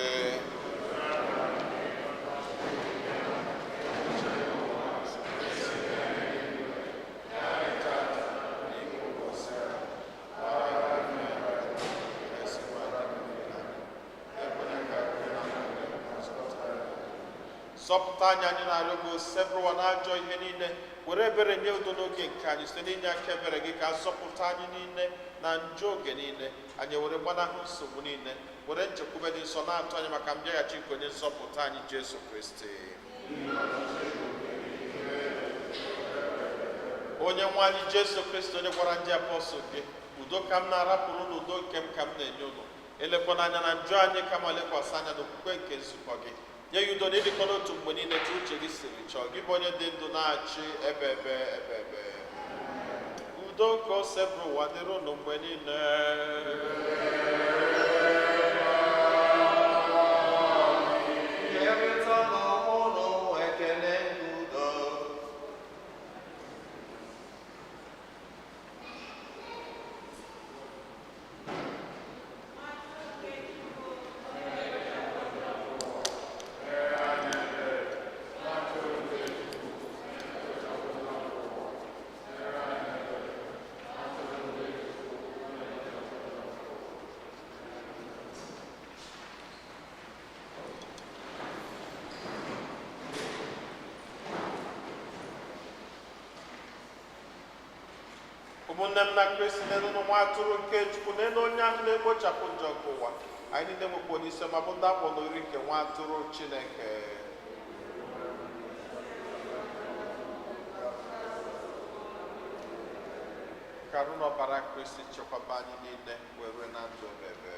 zọpụta anyị, anyị na-arịọ gị osebụrụwa n'ajọ ihe niile, were ebere nye udo n'oge nke anyị site n'inye aka ebere gị ka zọpụta anyị niile na njọ oge niile, anyị were gbanahụ nsogbu niile, were nchekwube dị nsọ na-atụ anyị maka mbịaghachi nke onye nzọpụta anyị Jesu Kristi. Onye nwe anyị Jesu Kristi, onye gwara ndị apọstụl gị, udo ka m na-arapụrụ n'udo nke m ka m na-enye unu, elekwana anya na njọ anyị kama lekwasị anya n'okwukwe nke nzukọ gị. Nye ya udo na ịdịkọ n'otu mgbe niile ka uche gị siri chọọ, gị bụ onye dị ndụ na-achị ebe ebe. Udo nke o sebụrụ ụwa dịrị unu mgbe niile. ụmụnne m na Kristi n'elu nwa atụrụ nke Chukwu n'elu onye ahụ na-ekpochapụ njọ nke ụwa anyị niile nwekwa onye isi ma bụ ndị akpọ n'ori nke nwa atụrụ Chineke. ka arụ na ọbara Kristi chekwaba anyị niile were na ndụ obebe.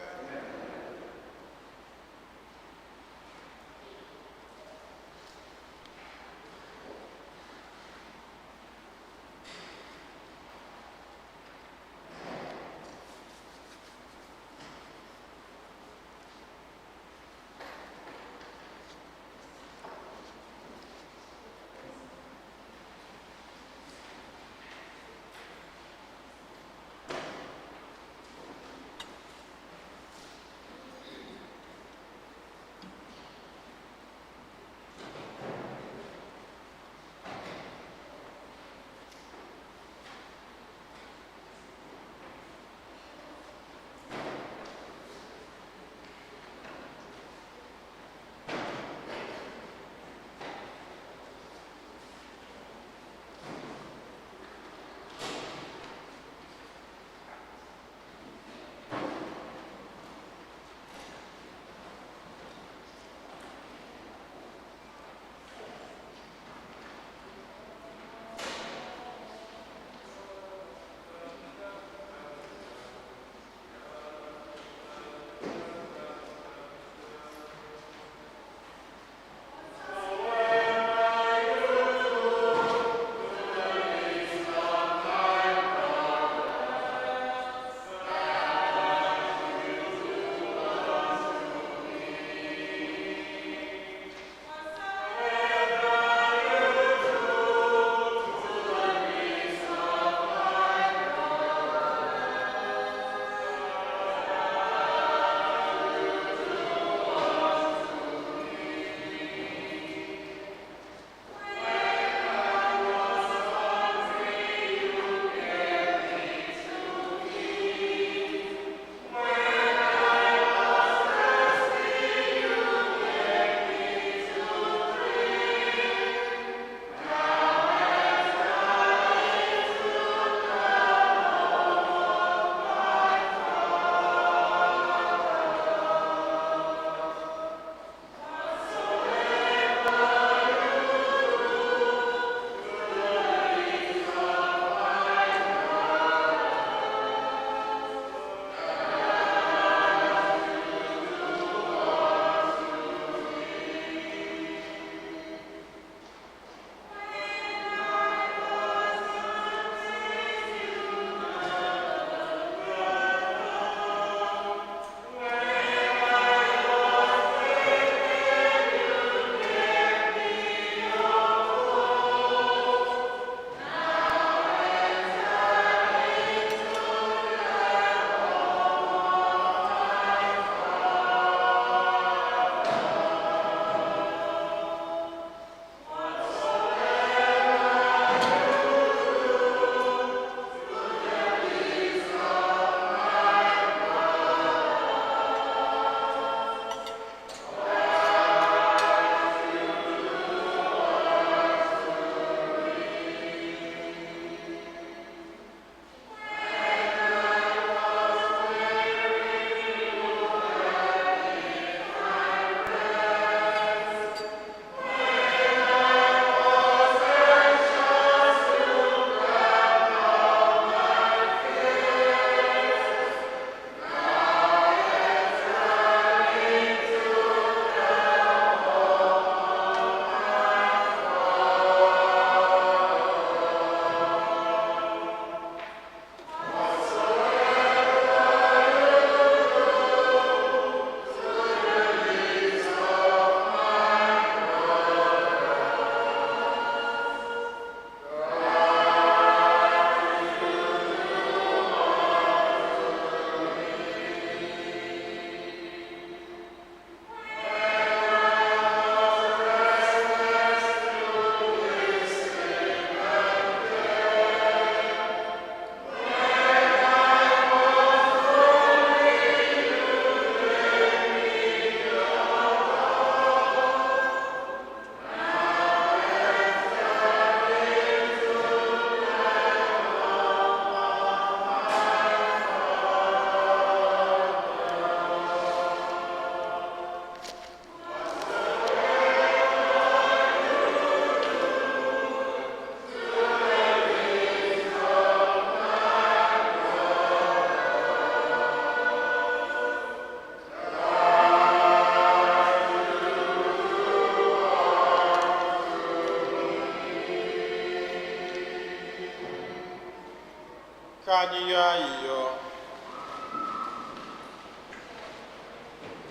anyị ya ayịyọ.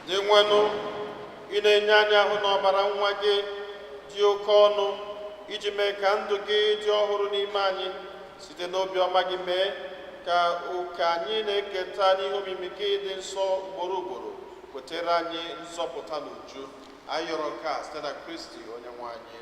Dị nwenụ, ị na-enye anyị ahụ n'ọbara nwa gị dị oke ọnụ iji mee ka ndụ gị dị ọhụrụ n'ime anyị site n'obiọma gị mee ka oke anyị na-eketa n'ihe omimi gị dị nsọ ugboro ugboro wetara anyị nzọpụta n'uju. Anyị yọrọ nke a site na Kristi onye nwe anyị.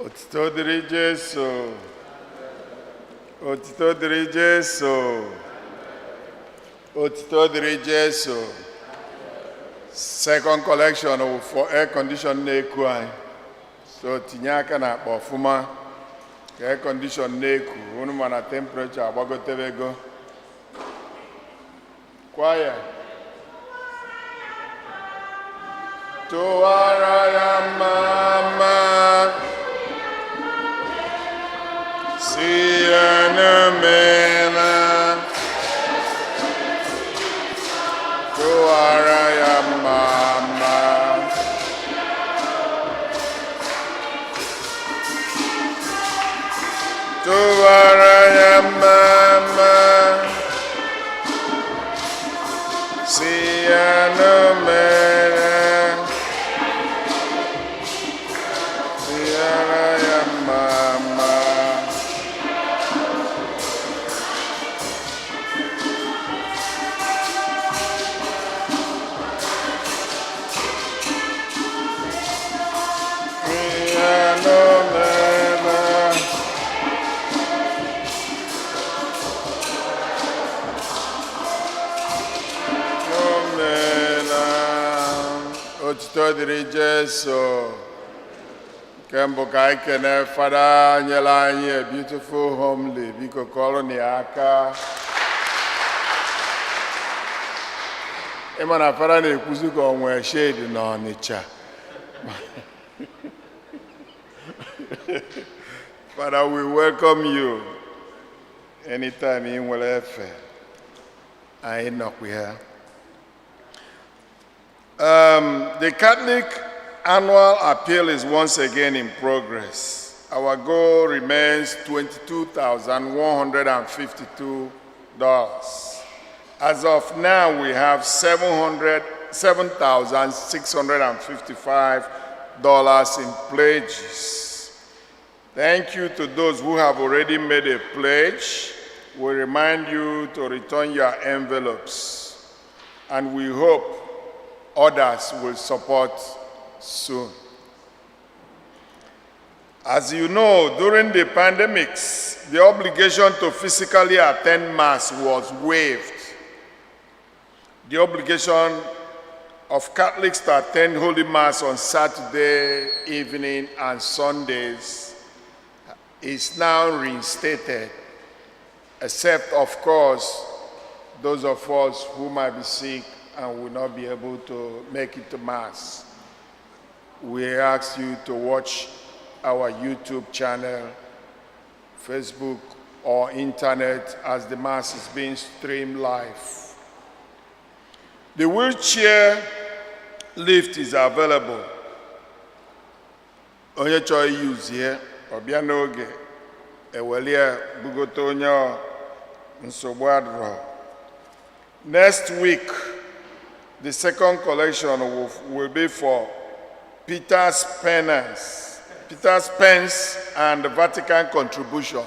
Otito dịrị Jesu. Otito dịrị Jesu. Otito dịrị Jesu. Second collection for air condition na-eku anyị. So tinye aka na akpa ọfụma ka air condition na-eku. Unu ma na temperature agbagotebego. Kwaya. Tụwara ya mama. Sienna Tuara ya mama Tuara ya mama Sienna Tuara ya mama Otito dịrị Jesu. Kemgbe ka anyị kene Fada nyere anyị a beautiful homely, biko kọrọ na ya aka. Ịma na Fada na-ekwuzi ka o nwee shade n'Ọnịcha. Father, we welcome you anytime in whatever I knock we have. The Catholic annual appeal is once again in progress. Our goal remains $22,152. As of now, we have $7,655 in pledges. Thank you to those who have already made a pledge. We remind you to return your envelopes, and we hope others will support soon. As you know, during the pandemics, the obligation to physically attend Mass was waived. The obligation of Catholics to attend Holy Mass on Saturday evening and Sundays is now reinstated, except, of course, those of us who might be sick and will not be able to make it to Mass. We ask you to watch our YouTube channel, Facebook, or internet as the Mass is being streamed live. The wheelchair lift is available. Onye chọọ use here, ọbịa n'oge, ewelie bugote onye nsogbu adịrọ. Next week, the second collection will be for Peter's Pence and the Vatican contribution.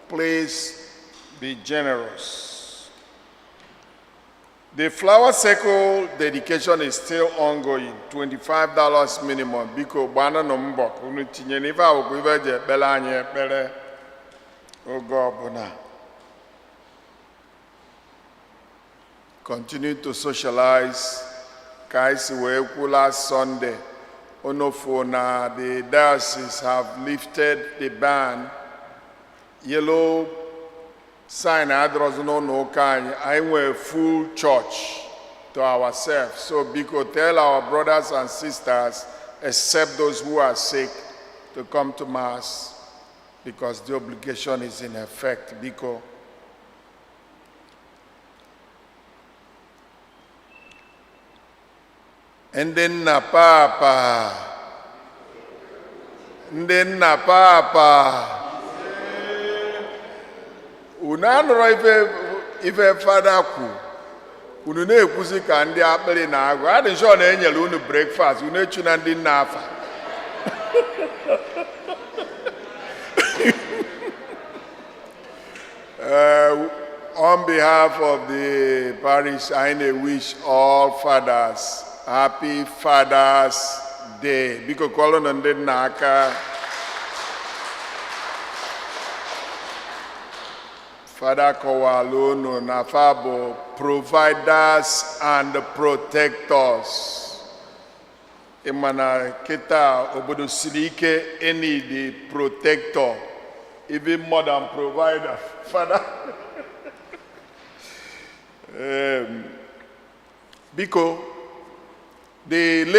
Please be generous. The flower circle dedication is still ongoing, $25 minimum. Biko gbana no mbok, unu tinye n'ife awụkwụ ife eji ekpele anyị ekpere oge ọbụla. Continue to socialize. Ka anyị si wee kwu last Sunday, onofo na the diocese have lifted the ban. Yellow sign adrozi n'ụlọ ụka anyị. Anyị nwere full church to ourselves. So biko tell our brothers and sisters, except those who are sick, to come to Mass, because the obligation is in effect. Biko ndị nna papa ndị nna papa unu anụrụ ife fada kwu unu na-ekwuzi ka ndị akpịrị na-agụ adị nsọ na enyere unu breakfast unu echu na ndị nna afa on behalf of the parish, I wish all fathers happy Father's Day. Biko kwalo na ndị nna aka. Father Kowalono na fabo providers and protectors. Imana kita obodo silike any the protector, even more than provider. Father. Biko, the